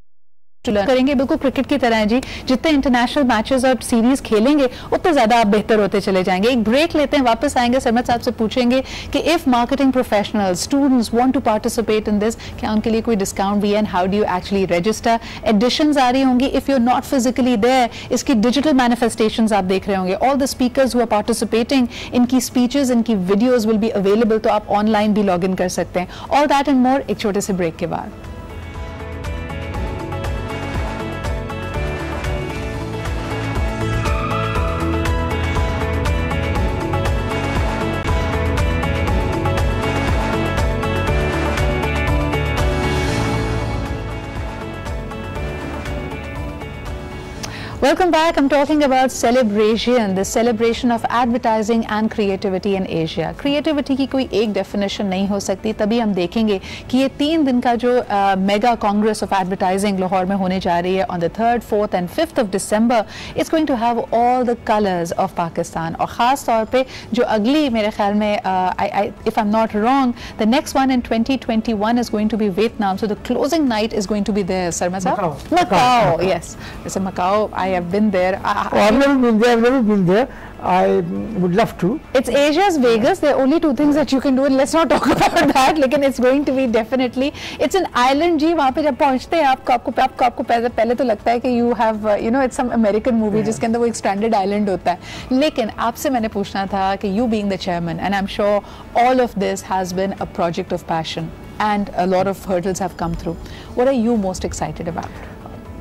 करेंगे, बिल्कुल क्रिकेट की तरह है जी, जितने इंटरनेशनल मैचेस और सीरीज खेलेंगे उतने ज्यादा आप बेहतर होते चले जाएंगे। एक ब्रेक लेते हैं, वापस आएंगे, सरमद साहब से पूछेंगे कि if marketing professionals, students want to participate in this, क्या उनके लिए कोई डिस्काउंट भी है, and how do you actually register. Editions आ रही होंगी, if you are not physically there, इसकी डिजिटल मैनिफेस्टेशंस आप देख रहे होंगे। All the speakers who are participating, इनकी स्पीचेस, इनकी वीडियोस विल बी अवेलेबल, तो आप ऑनलाइन भी लॉग इन कर सकते हैं। ऑल दैट एंड मोर एक छोटे से ब्रेक के बाद। Welcome back. I'm talking about celebration, the celebration of advertising and creativity in Asia. Creativity की कोई एक definition नहीं हो सकती, तभी हम देखेंगे कि ये 3 दिन का जो mega congress of advertising Lahore में होने जा रही है on the 3rd, 4th and 5th of December. It's going to have all the colors of Pakistan. और ख़ास तौर पे जो अगली मेरे ख्याल में if I'm not wrong, the next one in 2021 is going to be Vietnam. So the closing night is going to be there. Sarma Saab? Macau. Yes. It's a Macau. I have been there. I've never been there. I've never been there. I would love to. It's Asia's Vegas. There are only 2 things that you can do, and let's not talk about that. लेकिन it's going to be definitely. It's an island जी. वहाँ पे जब पहुँचते हैं आपको पहले तो लगता है कि you have you know it's some American movie जिसके अंदर वो एक stranded island होता है. लेकिन आपसे मैंने पूछना था कि you being the chairman, and I'm sure all of this has been a project of passion, and a lot of hurdles have come through. What are you most excited about?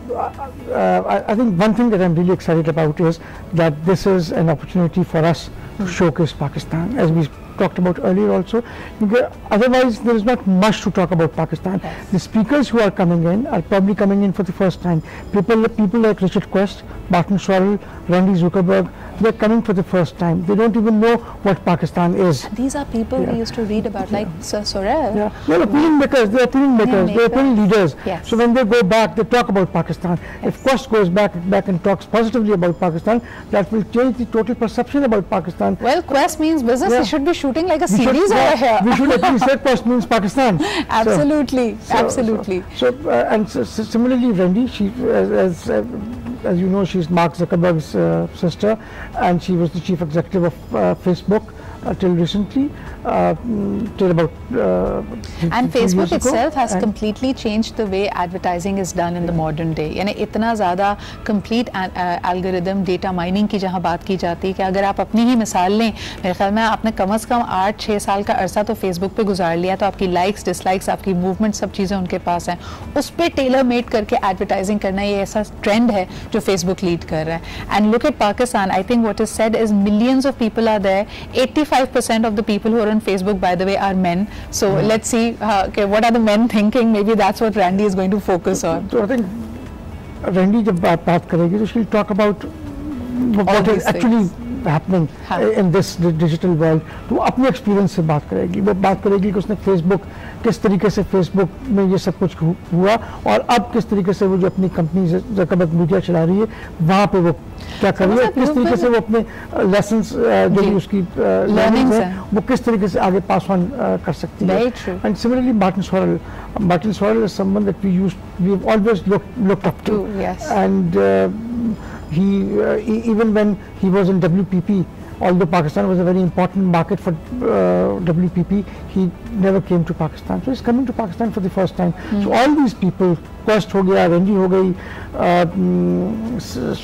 I think one thing that I'm really excited about is that this is an opportunity for us to showcase Pakistan, as we talked about earlier also, because otherwise there is not much to talk about Pakistan. Yes. The speakers who are coming in are probably coming in for the first time. People like Richard Quest, Martin Sorrell, Randy Zuckerberg, they're coming for the first time. They don't even know what Pakistan is. And these are people we used to read about, like Sir Sorrell. Yeah, they're opinion makers, they're opinion makers, they're opinion leaders. Yes. So when they go back, they talk about Pakistan. Yes. If Quest goes back and talks positively about Pakistan, that will change the total perception about Pakistan. Well, Quest means business. He should be shooting like a series over here. We should at least say Quest means Pakistan. Absolutely, absolutely. And similarly, Randy, she, as you know, she's Mark Zuckerberg's sister, and she was the chief executive of Facebook till recently, till about and Facebook itself has completely changed the way advertising is done in the modern day. यानी इतना ज़्यादा complete algorithm data mining की जहाँ बात की जाती है कि अगर आप अपनी ही मिसाल लें, मेरे ख्याल में आपने कम से कम 8-6 साल का अरसा तो Facebook पे गुजार लिया, तो आपकी likes, dislikes, आपकी movement, सब चीज़ें उनके पास हैं. उस पे tailor made करके advertising करना ये ऐसा trend है जो Facebook lead कर रहा है. And look at Pakistan. I think what is said is millions of people are there. 85% of the people who are on Facebook, by the way, are men. So let's see okay, what are the men thinking. Maybe that's what Randy is going to focus on. So I think Randy जब बात करेगी तो she'll talk about what is actually happening in this digital world. तो अपने एक्सपीरियंस से बात करेगी. वो बात करेगी कि उसने फेसबुक किस तरीके से फेसबुक में ये सब कुछ हुआ, और अब किस तरीके से वो जो अपनी कंपनी ज़करबर्ग मीडिया चला रही है वहाँ पे वो क्या कर रही है, किस तरीके से वो अपने लेसन्स जो भी उसकी लर्निंग्स है वो किस तरीके से आगे पास ऑन कर सकती है. And similarly Martin Sorrell is someone that we've always looked up to. Yes. And he even when he was in WPP, although Pakistan was a very important market for WPP, he never came to Pakistan. So he's coming to Pakistan for the first time. So all these people, Quest हो गया, Randy हो गई,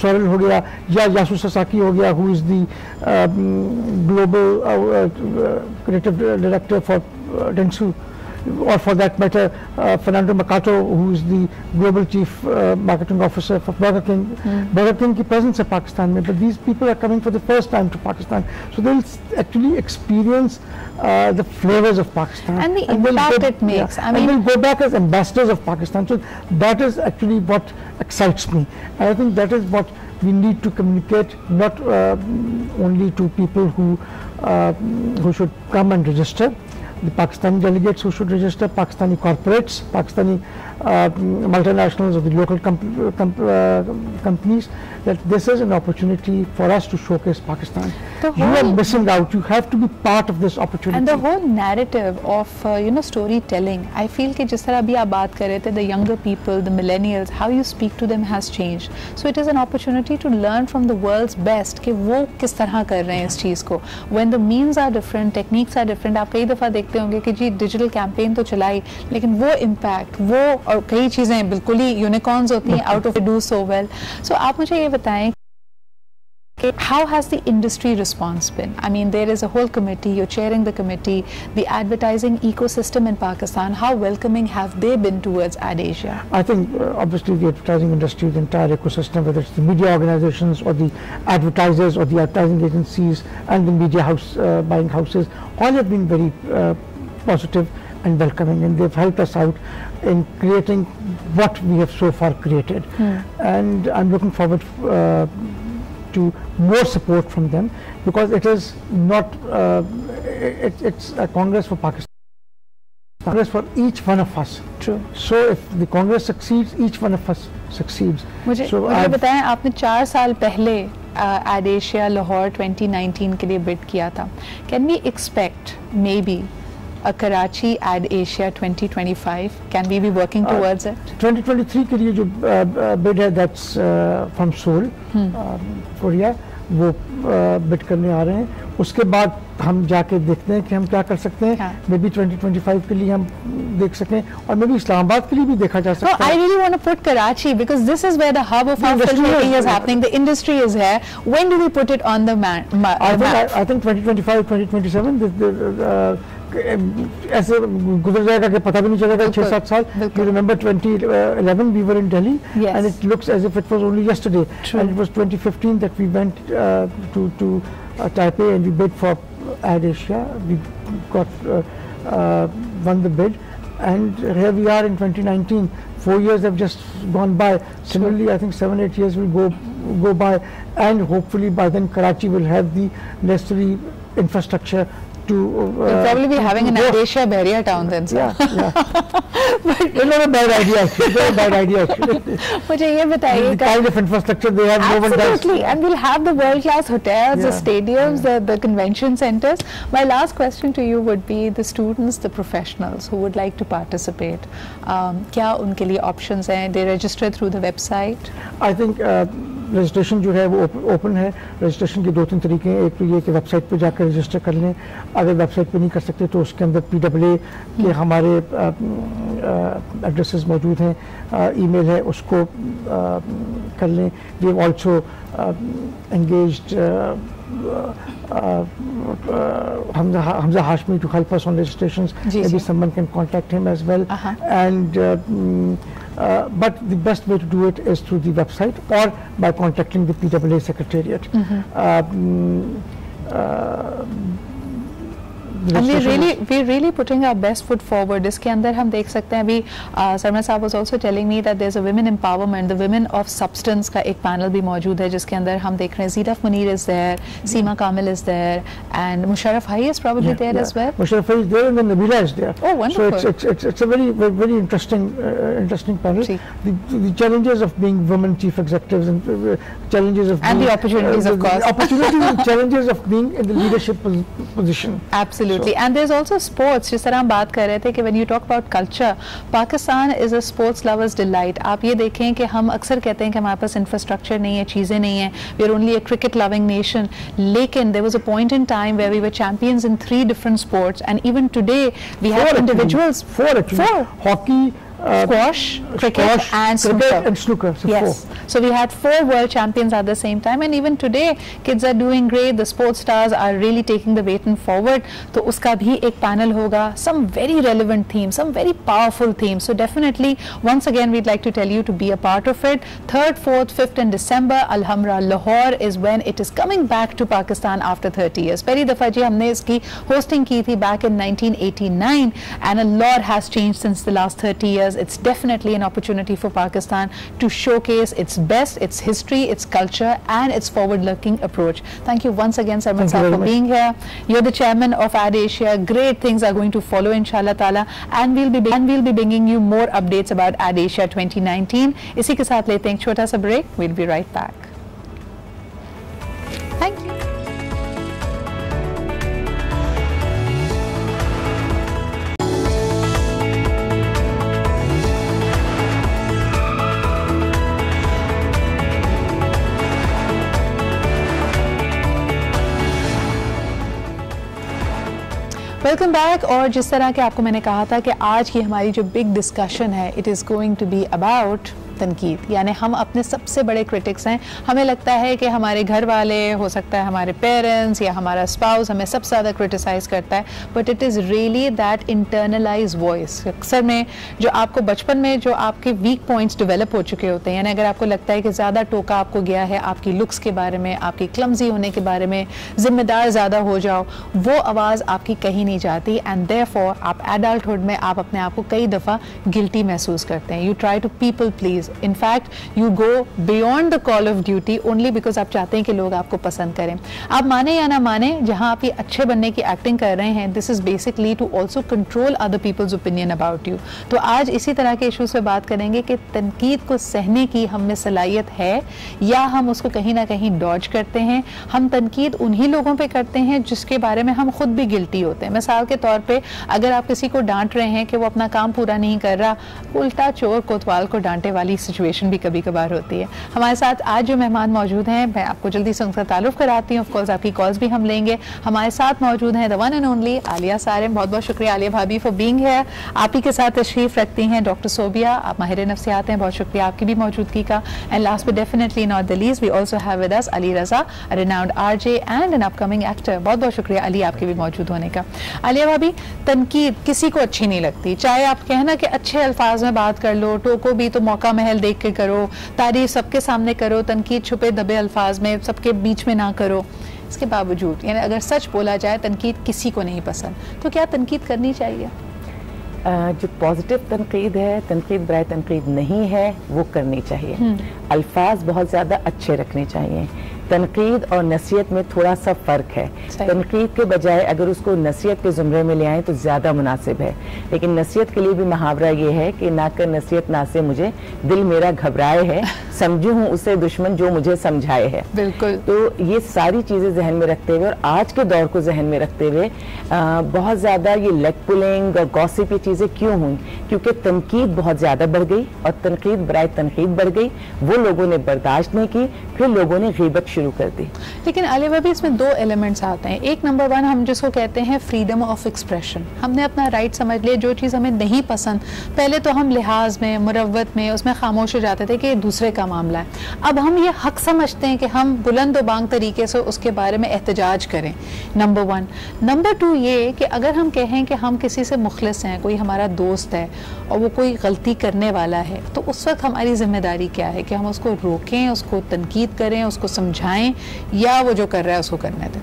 Sorrell हो गया, या Yasu Sasaki हो गया, who is the global creative director for Dentsu, or for that matter, Fernando Mercado, who is the global chief marketing officer for Burger King. Burger King की presence है पाकिस्तान में, but these people are coming for the first time to Pakistan, so they'll actually experience the flavors of Pakistan and the impact it makes. I mean, and they'll go back as ambassadors of Pakistan. So that is actually what excites me, and I think that is what we need to communicate, not only to people who should come and register. The Pakistani delegates who should register, Pakistani corporates, Pakistani multinationals of the local companies that this is an opportunity for us to showcase Pakistan. You are missing out. You have to be part of this opportunity. And the whole narrative of storytelling, I feel कि जिस तरह अभी आप बात कर रहे थे, the younger people, the millennials, how you speak to them has changed. So it is an opportunity to learn from the world's best कि वो किस तरह कर रहे हैं इस चीज़ को. When the means are different, techniques are different. आप कई दफ़ा देखते होंगे कि जी digital campaign तो चलाई, लेकिन वो impact, वो और कई चीज़ें बिल्कुल ही unicorns होती हैं, out of it do so well. So आप मुझे ये बताएं, how has the industry response been? I mean, there is a whole committee, you're chairing the committee, the advertising ecosystem in Pakistan, how welcoming have they been towards AdAsia? I think obviously the advertising industry, the entire ecosystem, whether it's the media organizations or the advertisers or the advertising agencies and the media house buying houses, all have been very positive and welcoming, and they've helped us out in creating what we have so far created. And I'm looking forward to more support from them, because it is not it's a Congress for Pakistan, Congress for each one of us. True. So if the Congress succeeds, each one of us succeeds. मुझे बताएं, आपने 4 साल पहले AdAsia लाहौर 2019 के लिए बिड किया था. Can we expect maybe a Karachi AdAsia 2025? Can we be working towards it? 2023 के लिए जो bid है, that's from Seoul, Korea, वो बिड करने आ रहे हैं. उसके बाद हम जाके देखते हैं कि हम क्या कर सकते हैं. मे बी 2025 के लिए हम देख सकें, और मे बी इस्लामाबाद के लिए भी देखा जा सकता है. I really want to put Karachi, because this is where the hub of our filmmaking is happening. The industry is here. When do we put it on the map? I think 2025, 2027. ऐसे गुजर जाएगा कि पता भी नहीं चलेगा. 6-7 साल. You remember 2011 we were in Delhi, and it looks as if it was only yesterday. And it was 2015 that we went to Taipei and we bid for AdAsia. We got won the bid, and here we are in 2019. 4 years have just gone by. Similarly, I think 7-8 years will go by, and hopefully by then Karachi will have the necessary infrastructure to you'll probably be having an AdAsia Bahria town then, sir. Yeah. But it's not a bad idea actually. It's not a bad idea actually. मुझे ये बताइए, the kind of infrastructure they have, no one does. Absolutely, and we'll have the world-class hotels, the stadiums, the convention centers. My last question to you would be the students, the professionals who would like to participate. क्या उनके लिए options हैं? They register through the website. I think registration जो है वो ओपन है. रजिस्ट्रेशन के 2-3 तरीके हैं. एक तो ये कि वेबसाइट पे जाकर रजिस्टर कर लें. अगर वेबसाइट पे नहीं कर सकते तो उसके अंदर PAA के हमारे एड्रेसेस मौजूद हैं, ईमेल है, उसको कर लें. We have also engaged Hamza Hashmi to help us on registrations. Maybe someone can contact him as well. And but the best way to do it is through the website or by contacting the PAA secretariat. And we're really putting our best foot forward. इसके अंदर हम देख सकते हैं, अभी सरमद साहब was also telling me that there's a women empowerment, the women of substance का एक panel भी मौजूद है, जिसके अंदर हम देख रहे हैं Zidaf Munir is there, Seema Kamil is there, and Musharraf Hai is probably there as well. Musharraf Hai is there, and then Nabila is there. Oh, wonderful! So it's a very interesting panel. The challenges of being women chief executives and challenges of and the opportunities, of course. Opportunities and challenges of being in the leadership position. Absolutely. And there's also sports. जिस तरह हम बात कर रहे थे कि when you talk about culture, Pakistan is a sports lovers delight. आप ये देखें कि हम अक्सर कहते हैं कि हमारे पास infrastructure नहीं है, चीज़ें नहीं हैं, we are only a cricket loving nation. लेकिन there was a point in time where we were champions in 3 different sports, and even today we have individuals. 4 actually. 4. Hockey, squash, cricket, and snooker. So yes. 4. So we had 4 world champions at the same time, and even today kids are doing great. The sports stars are really taking the baton forward. तो उसका भी एक panel होगा. Some very relevant themes, some very powerful themes. So definitely, once again, we'd like to tell you to be a part of it. 3rd, 4th, 5th, and December, Alhamra Lahore is when it is coming back to Pakistan after 30 years. पहली दफा जी हमने इसकी hosting की थी back in 1989, and a lot has changed since the last 30 years. areas, it's definitely an opportunity for Pakistan to showcase its best, its history, its culture, and its forward-looking approach. Thank you once again, Sarmad Saab, for being here. You're the chairman of AdAsia. Great things are going to follow, inshallah Taala, and we'll be bringing you more updates about AdAsia 2019. इसी के साथ लेते हैं एक छोटा सा break. We'll be right back. Thank you. Welcome back. और जिस तरह के आपको मैंने कहा था कि आज की हमारी जो बिग डिस्कशन है, it is going to be about तनकीद। यानी हम अपने सबसे बड़े क्रिटिक्स हैं। हमें लगता है कि हमारे घर वाले, हो सकता है हमारे पेरेंट्स या हमारा स्पाउस हमें सबसे ज़्यादा क्रिटिसाइज़ करता है, but it is really that internalise voice. अक्सर में जो आपको बचपन में जो आपके वीक पॉइंट्स डेवलप हो चुके होते हैं, यानी अगर आपको लगता है कि ज़्यादा टोका आपको गया है आपकी लुक्स के बारे में, आपकी क्लमजी होने के बारे में, जिम्मेदार ज़्यादा हो जाओ, वो आवाज़ आपकी कहीं नहीं जाती, एंड देयरफॉर आप एडल्टहुड में आप अपने आप को कई दफ़ा गिल्टी महसूस करते हैं। You try to people please, in fact you go beyond the call of duty only because आप चाहते हैं कि लोग आपको पसंद करें। आप माने या ना माने, जहां आप ये अच्छे बनने की एक्टिंग कर रहे हैं, this is basically to also control other people's opinion about you। तो आज इसी तरह के इश्यूज पे बात करेंगे कि तनकीद को सहने की हम में सलाहियत है या हम उसको कहीं ना कहीं डॉज करते हैं। हम तनकीद उन्हीं लोगों पे करते हैं जिसके बारे में हम खुद भी गिल्टी होते हैं। मिसाल के तौर पे अगर आप किसी को डांट रहे हैं कि वो अपना काम पूरा नहीं कर रहा, उल्टा चोर कोतवाल को डांटे वाली सिचुएशन भी कभी कभार होती है। हमारे साथ आज जो मेहमान मौजूद हैं, मैं आपको जल्दी से उनका तारुफ कराती हूँ। ऑफ कोर्स आपकी कॉल्स भी हम लेंगे। हमारे साथ मौजूद हैं the one and only Alia Sarim. बहुत बहुत शुक्रिया आलिया भाभी फॉर बीइंग हियर। आप ही के साथ तशरीफ रखती हैं डॉक्टर सोबिया, आप माहिर नफ्सियात हैं, बहुत शुक्रिया आपकी भी मौजूदगी का। And last but definitely not the least, we also have with us Ali Raza, a renowned RJ and an upcoming actor. बहुत बहुत शुक्रिया अली आपके भी मौजूद होने का। आलिया भाभी, तनकीद किसी को अच्छी नहीं लगती, चाहे आप कहना कि अच्छे अल्फाज में बात कर लो, टोको भी तो मौका महल देख के करो, तारीफ सबके सामने करो, तनकीद छुपे दबे अल्फाज में सबके बीच में ना करो। इसके बावजूद यानी अगर सच बोला जाए तनकीद किसी को नहीं पसंद, तो क्या तनकीद करनी चाहिए? जो पॉजिटिव तनकीद है, तनकीद बराए तनकीद नहीं है, वो करनी चाहिए। अल्फाज बहुत ज़्यादा अच्छे रखने चाहिए। तनकीद और नसीहत में थोड़ा सा फ़र्क है। तनकीद के बजाय अगर उसको नसीहत के ज़ुमरे में ले आएँ तो ज़्यादा मुनासिब है, लेकिन नसीहत के लिए भी मुहावरा ये है कि ना कर नसीहत ना से मुझे दिल मेरा घबराए है, समझू हूँ उसे दुश्मन जो मुझे समझाए है। बिल्कुल। तो ये सारी चीज़ें जहन में रखते हुए और आज के दौर को जहन में रखते हुए बहुत ज़्यादा ये लेग पुलिंग और गॉसिप ये चीज़ें क्यों हुई? क्योंकि तनकीद बहुत ज़्यादा बढ़ गई और तनकीद बराए तनकीद बढ़ गई, वो लोगों ने बर्दाश्त नहीं की, फिर लोगों ने गीबत शुरू कर दी। लेकिन आलिया भाभी, इसमें दो एलिमेंट्स आते हैं। एक, नंबर वन, हम जिसको कहते हैं फ्रीडम ऑफ एक्सप्रेशन। हमने अपना राइट समझ लिया, जो चीज़ हमें नहीं पसंद, पहले तो हम लिहाज में, मुरव्वत में उसमें खामोश हो जाते थे कि दूसरे का मामला है। अब हम ये हक समझते हैं कि हम बुलंद व बांग तरीके से उसके बारे में एहतजाज करें, नंबर वन। नंबर टू ये कि अगर हम कहें कि हम किसी से मुखलिस हैं, कोई हमारा दोस्त है और वो कोई गलती करने वाला है, तो उस वक्त हमारी जिम्मेदारी क्या है कि हम उसको रोकें, उसको तनकीद करें, उसको समझाएं, या वो जो कर रहा है उसको करने दें?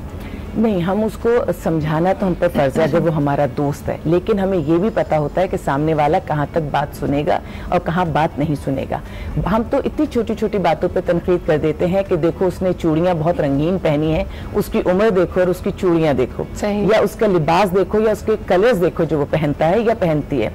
नहीं, हम उसको समझाना तो हम पर फर्ज है अगर वो हमारा दोस्त है, लेकिन हमें ये भी पता होता है कि सामने वाला कहाँ तक बात सुनेगा और कहाँ बात नहीं सुनेगा। हम तो इतनी छोटी छोटी बातों पे तनकीद कर देते हैं कि देखो उसने चूड़ियाँ बहुत रंगीन पहनी है, उसकी उम्र देखो और उसकी चूड़ियाँ देखो, या उसका लिबास देखो, या उसके कलर्स देखो जो वो पहनता है या पहनती है।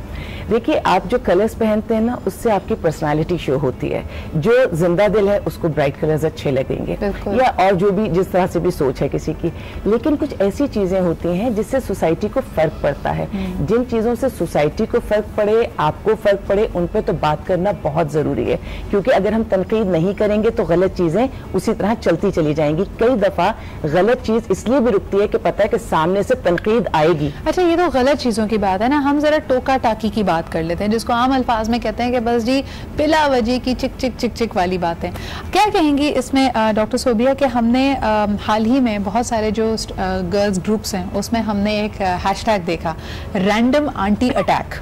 देखिए, आप जो कलर्स पहनते हैं ना, उससे आपकी पर्सनालिटी शो होती है। जो जिंदा दिल है उसको ब्राइट कलर्स अच्छे लगेंगे, या और जो भी जिस तरह से भी सोच है किसी की। लेकिन कुछ ऐसी चीजें होती हैं जिससे सोसाइटी को फर्क पड़ता है। जिन चीजों से सोसाइटी को फर्क पड़े, आपको फर्क पड़े, उन पे तो बात करना बहुत जरूरी है, क्योंकि अगर हम तनकीद नहीं करेंगे तो गलत चीजें उसी तरह चलती चली जाएंगी। कई दफा गलत चीज इसलिए भी रुकती है कि पता है कि सामने से तनकीद आएगी। अच्छा, ये तो गलत चीजों की बात है ना। हम जरा टोका टाकी की बात कर लेते हैं, जिसको आम अल्फाज में कहते हैं कि बस जी बिला वजह की चिक चिक चिक चिक वाली बातें। क्या कहेंगी इसमें डॉक्टर सोबिया कि हमने हाल ही में बहुत सारे जो गर्ल्स ग्रुप्स हैं उसमें हमने एक हैशटैग देखा, रैंडम आंटी अटैक।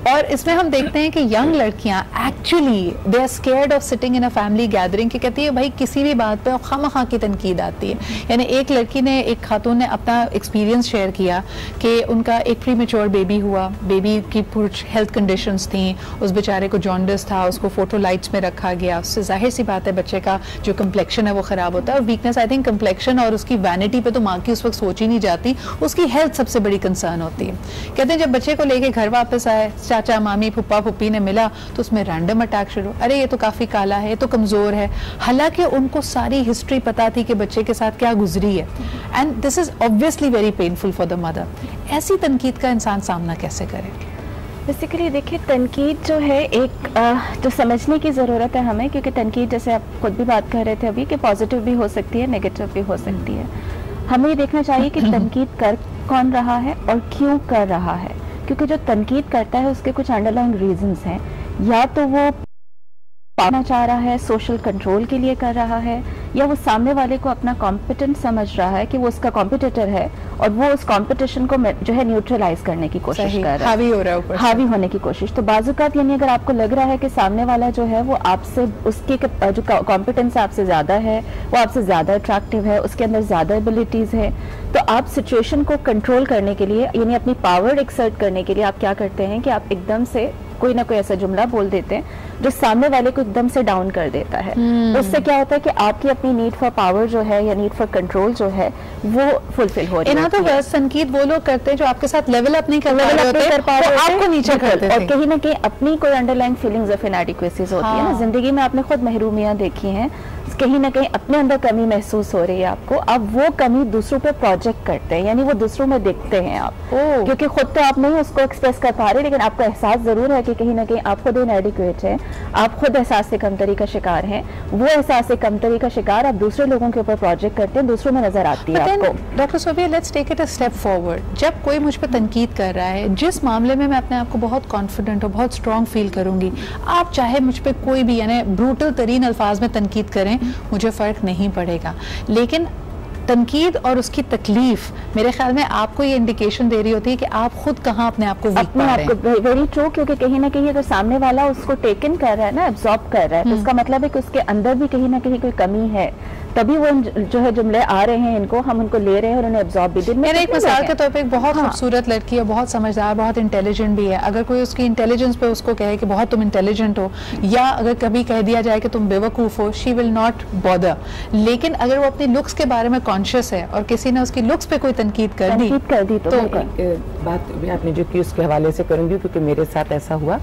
और इसमें हम देखते हैं कि यंग लड़कियां actually they are scared of sitting in a family gathering, कि कहती है भाई किसी भी बात पे खामखा की तनकीद आती है। यानी एक लड़की ने, एक खातून ने अपना एक्सपीरियंस शेयर किया कि उनका एक प्रीमेच्योर बेबी हुआ, बेबी की कुछ हेल्थ कंडीशंस थी, उस बेचारे को जॉन्डिस था, उसको फोटो लाइट्स में रखा गया, उससे जाहिर सी बात है बच्चे का जो कम्प्लेक्शन है वो खराब होता है। और वीकनेस, आई थिंक कम्प्लेक्शन और उसकी वैनिटी पे तो माँ की उस वक्त सोच ही नहीं जाती, उसकी हेल्थ सबसे बड़ी कंसर्न होती है। कहते हैं जब बच्चे को लेके घर वापस आए, चाचा मामी फुप्पा फुप्पी ने मिला तो उसमें रैंडम अटैक शुरू, अरे ये तो काफी काला है, ये तो कमजोर है, हालांकि उनको सारी हिस्ट्री पता थी कि बच्चे के साथ क्या गुजरी है। And this is obviously very painful for the mother. ऐसी तनकीद का इंसान सामना कैसे करे? बेसिकली देखिए, तनकीद जो है एक जो समझने की ज़रूरत है हमें, क्योंकि तनकीद जैसे आप खुद भी बात कर रहे थे अभी कि पॉजिटिव भी हो सकती है, नेगेटिव भी हो सकती है। हमें ये देखना चाहिए कि तनकीद कर कौन रहा है और क्यों कर रहा है, क्योंकि जो तनकीद करता है उसके कुछ अंडरलाइंग रीजंस हैं। या तो वो पाना चाह रहा है, सोशल कंट्रोल के लिए कर रहा है, या वो सामने वाले को अपना कॉम्पिटेंट समझ रहा है कि वो उसका कॉम्पिटिटर है और वो उस कॉम्पिटिशन को जो है न्यूट्रलाइज करने की कोशिश कर रहा है, हावी हो रहा है, हावी होने की कोशिश। तो बाजुकात यानी अगर आपको लग रहा है कि सामने वाला जो है वो आपसे, उसकी जो कॉम्पिटेंस आपसे ज्यादा है, वो आपसे ज्यादा अट्रैक्टिव है, उसके अंदर ज्यादा एबिलिटीज है, तो आप सिचुएशन को कंट्रोल करने के लिए यानी अपनी पावर एक्सर्ट करने के लिए आप क्या करते हैं कि आप एकदम से कोई ना कोई ऐसा जुमला बोल देते हैं जो सामने वाले को एकदम से डाउन कर देता है। उससे क्या होता है कि आपकी अपनी नीड फॉर पावर जो है या नीड फॉर कंट्रोल जो है वो फुलफिल हो रही है। तो तनकीद वो लोग करते हैं जो आपके साथ लेवल अप नहीं कर पा रहे, आपको नीचे करते हैं, और कहीं ना कहीं अपनी कोई अंडरलाइंग फीलिंग्स ऑफ इनएडिक्वेसीज होती है ना जिंदगी में। आपने खुद महरूमियां देखी हैं, कहीं ना कहीं अपने अंदर कमी महसूस हो रही है आपको, अब वो कमी दूसरों पे प्रोजेक्ट करते हैं, यानी वो दूसरों में देखते हैं आप, क्योंकि खुद तो आप नहीं उसको एक्सप्रेस कर पा रहे, लेकिन आपको एहसास जरूर है कि कहीं ना कहीं आप खुद इनएडिक्वेट हैं, आप खुद एहसास से कमतरी का शिकार हैं। वो एहसास से कमतरी का शिकार आप दूसरे लोगों के ऊपर प्रोजेक्ट करते हैं, दूसरों में नजर आती है आपको। Doctor Sophia, let's take it a step forward. जब कोई मुझ पर तनकीद कर रहा है, जिस मामले में मैं अपने आप को बहुत कॉन्फिडेंट और बहुत स्ट्रॉन्ग फील करूंगी, आप चाहे मुझ पर कोई भी यानी ब्रूटल तरीन अल्फाज में तनकीद करें, मुझे फर्क नहीं पड़ेगा, लेकिन तनकीद और उसकी तकलीफ मेरे ख्याल में आपको ये इंडिकेशन दे रही होती है कि आप खुद कहाँ अपने आप को वीक पा रहे हैं। वेरी ट्रू, क्योंकि कहीं ना कहीं अगर सामने वाला उसको टेकन कर रहा है ना, एब्जॉर्ब कर रहा है, तो उसका मतलब है कि उसके अंदर भी कहीं ना कहीं कोई कमी है, तभी वो जो है जुमले आ रहे हैं, इनको हम उनको ले रहे हैं और उन्हें एब्जॉर्ब भी। मेरे एक मिसाल के तौर पे एक बहुत खूबसूरत लड़की है, बहुत समझदार, बहुत इंटेलिजेंट भी है, अगर कोई उसकी इंटेलिजेंस पे उसको कहे कि बहुत तुम इंटेलिजेंट हो, या अगर कभी कह दिया जाए कि तुम बेवकूफ हो, शी विल नॉट बॉदर। लेकिन अगर वो अपनी लुक्स के बारे में कॉन्शियस है और किसी ने उसकी लुक्स पे कोई तनकीद कर दी तो बात मैं आपने जो की उसके हवाले से करूंगी, क्योंकि मेरे साथ ऐसा हुआ।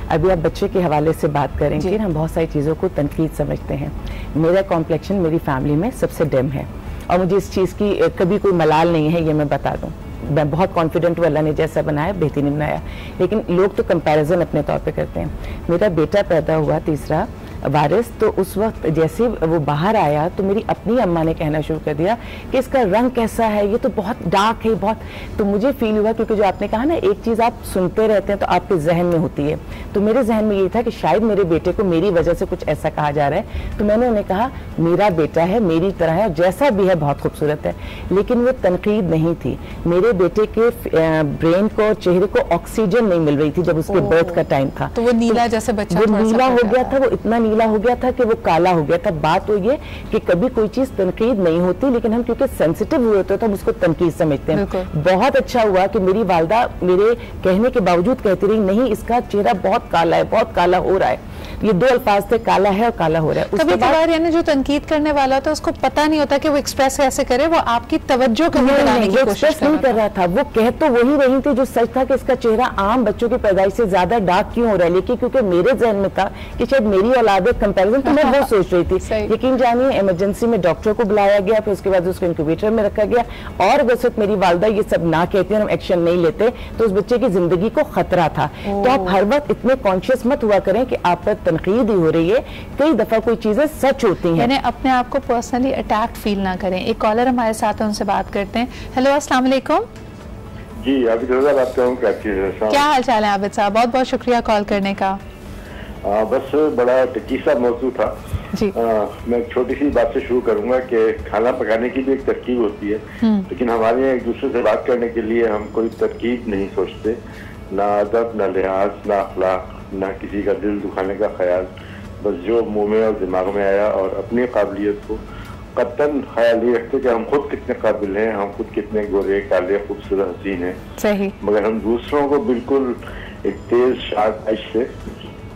अभी आप बच्चे के हवाले से बात करेंगे, हम बहुत सारी चीज़ों को तनकीद समझते हैं। मेरा कॉम्प्लेक्शन मेरी फैमिली में सबसे डिम है और मुझे इस चीज़ की कभी कोई मलाल नहीं है, ये मैं बता दूं। मैं बहुत कॉन्फिडेंट हूँ, अल्लाह ने जैसा बनाया बेहतरीन बनाया, लेकिन लोग तो कंपैरिजन अपने तौर पे करते हैं। मेरा बेटा पैदा हुआ तीसरा वारिस, तो उस वक्त जैसे वो बाहर आया तो मेरी अपनी अम्मा ने कहना शुरू कर दिया कि इसका रंग कैसा है, ये तो बहुत डार्क है बहुत। तो मुझे फील हुआ, क्योंकि जो आपने कहा ना एक चीज़ आप सुनते रहते हैं तो आपके जहन में होती है, तो मेरे जहन में ये था कि शायद मेरे बेटे को मेरी वजह से कुछ ऐसा कहा जा रहा है। तो मैंने उन्हें कहा मेरा बेटा है, मेरी तरह है, जैसा भी है बहुत खूबसूरत है। लेकिन वो तनकीद नहीं थी, मेरे बेटे के ब्रेन को, चेहरे को ऑक्सीजन नहीं मिल रही थी जब उसके बर्थ का टाइम था। तो वो नीला जैसे बच्चा, वो नीला हो गया था, वो इतना नीला हो गया था कि वो काला हो गया था। बात वो ये कि कभी कोई चीज तनकीद नहीं होती, लेकिन हम क्योंकि सेंसिटिव हुए होते हैं तो हम उसको तनकीद समझते हैं। बहुत अच्छा हुआ कि मेरी वालदा मेरे कहने के बावजूद कहती रही नहीं इसका चेहरा बहुत काला है, बहुत काला हो रहा है। ये दो अल्फाज थे, काला है और काला हो रहा है। कभी कभार यानी जो तनकीद करने वाला होता है उसको पता नहीं होता कि वो एक्सप्रेस कैसे करे, वो आपकी तवज्जो कहीं दिलाने की कोशिश नहीं कर रहा था। वो कह तो वही रही थी जो सच था कि इसका चेहरा आम बच्चों की पैदाइश से ज्यादा डार्क क्यों हो रहा है, लेकिन क्योंकि मेरे जहन में था कि शायद मेरी औलाद कंपैरिजन, तो मैं वो सोच रही थी। यकीन जानिए इमरजेंसी में डॉक्टर को बुलाया गया, फिर उसके बाद उसको इंक्यूबेटर में रखा गया, और अगर सिर्फ मेरी वालदा ये सब ना कहती और हम एक्शन नहीं लेते तो उस बच्चे की जिंदगी को खतरा था। तो आप हर वक्त इतने कॉन्शियस मत हुआ करें कि आप पर तनकीद ही हो रही है, कई दफा कोई चीजें सच होती हैं। यानी अपने आप को पर्सनली अटैक्ड फील ना करें। एक कॉलर हमारे साथ है, उनसे बात करते हैं। हेलो, अस्सलाम वालेकुम। जी, आबिद रज़ा बात कर रहा हूं। क्या हाल चाल है आबिद साहब? बहुत बहुत शुक्रिया कॉल करने का। बस बड़ा टिकी सा मौजूद था जी। मैं एक छोटी सी बात से शुरू करूंगा कि खाना पकाने की भी एक तरकीब होती है, लेकिन हमारे यहाँ एक दूसरे से बात करने के लिए हम कोई तरकीब नहीं सोचते। ना अदब, ना लिहाज, ना अखलाक, ना किसी का दिल दुखाने का ख्याल, बस जो मुंह में और दिमाग में आया, और अपनी काबिलियत को कतन ख्याल नहीं रखते कि हम खुद कितने काबिल हैं, हम खुद कितने गोरे काले खूबसूरत हसीन हैं। सही। मगर हम दूसरों को बिल्कुल एक तेज शार्प एज से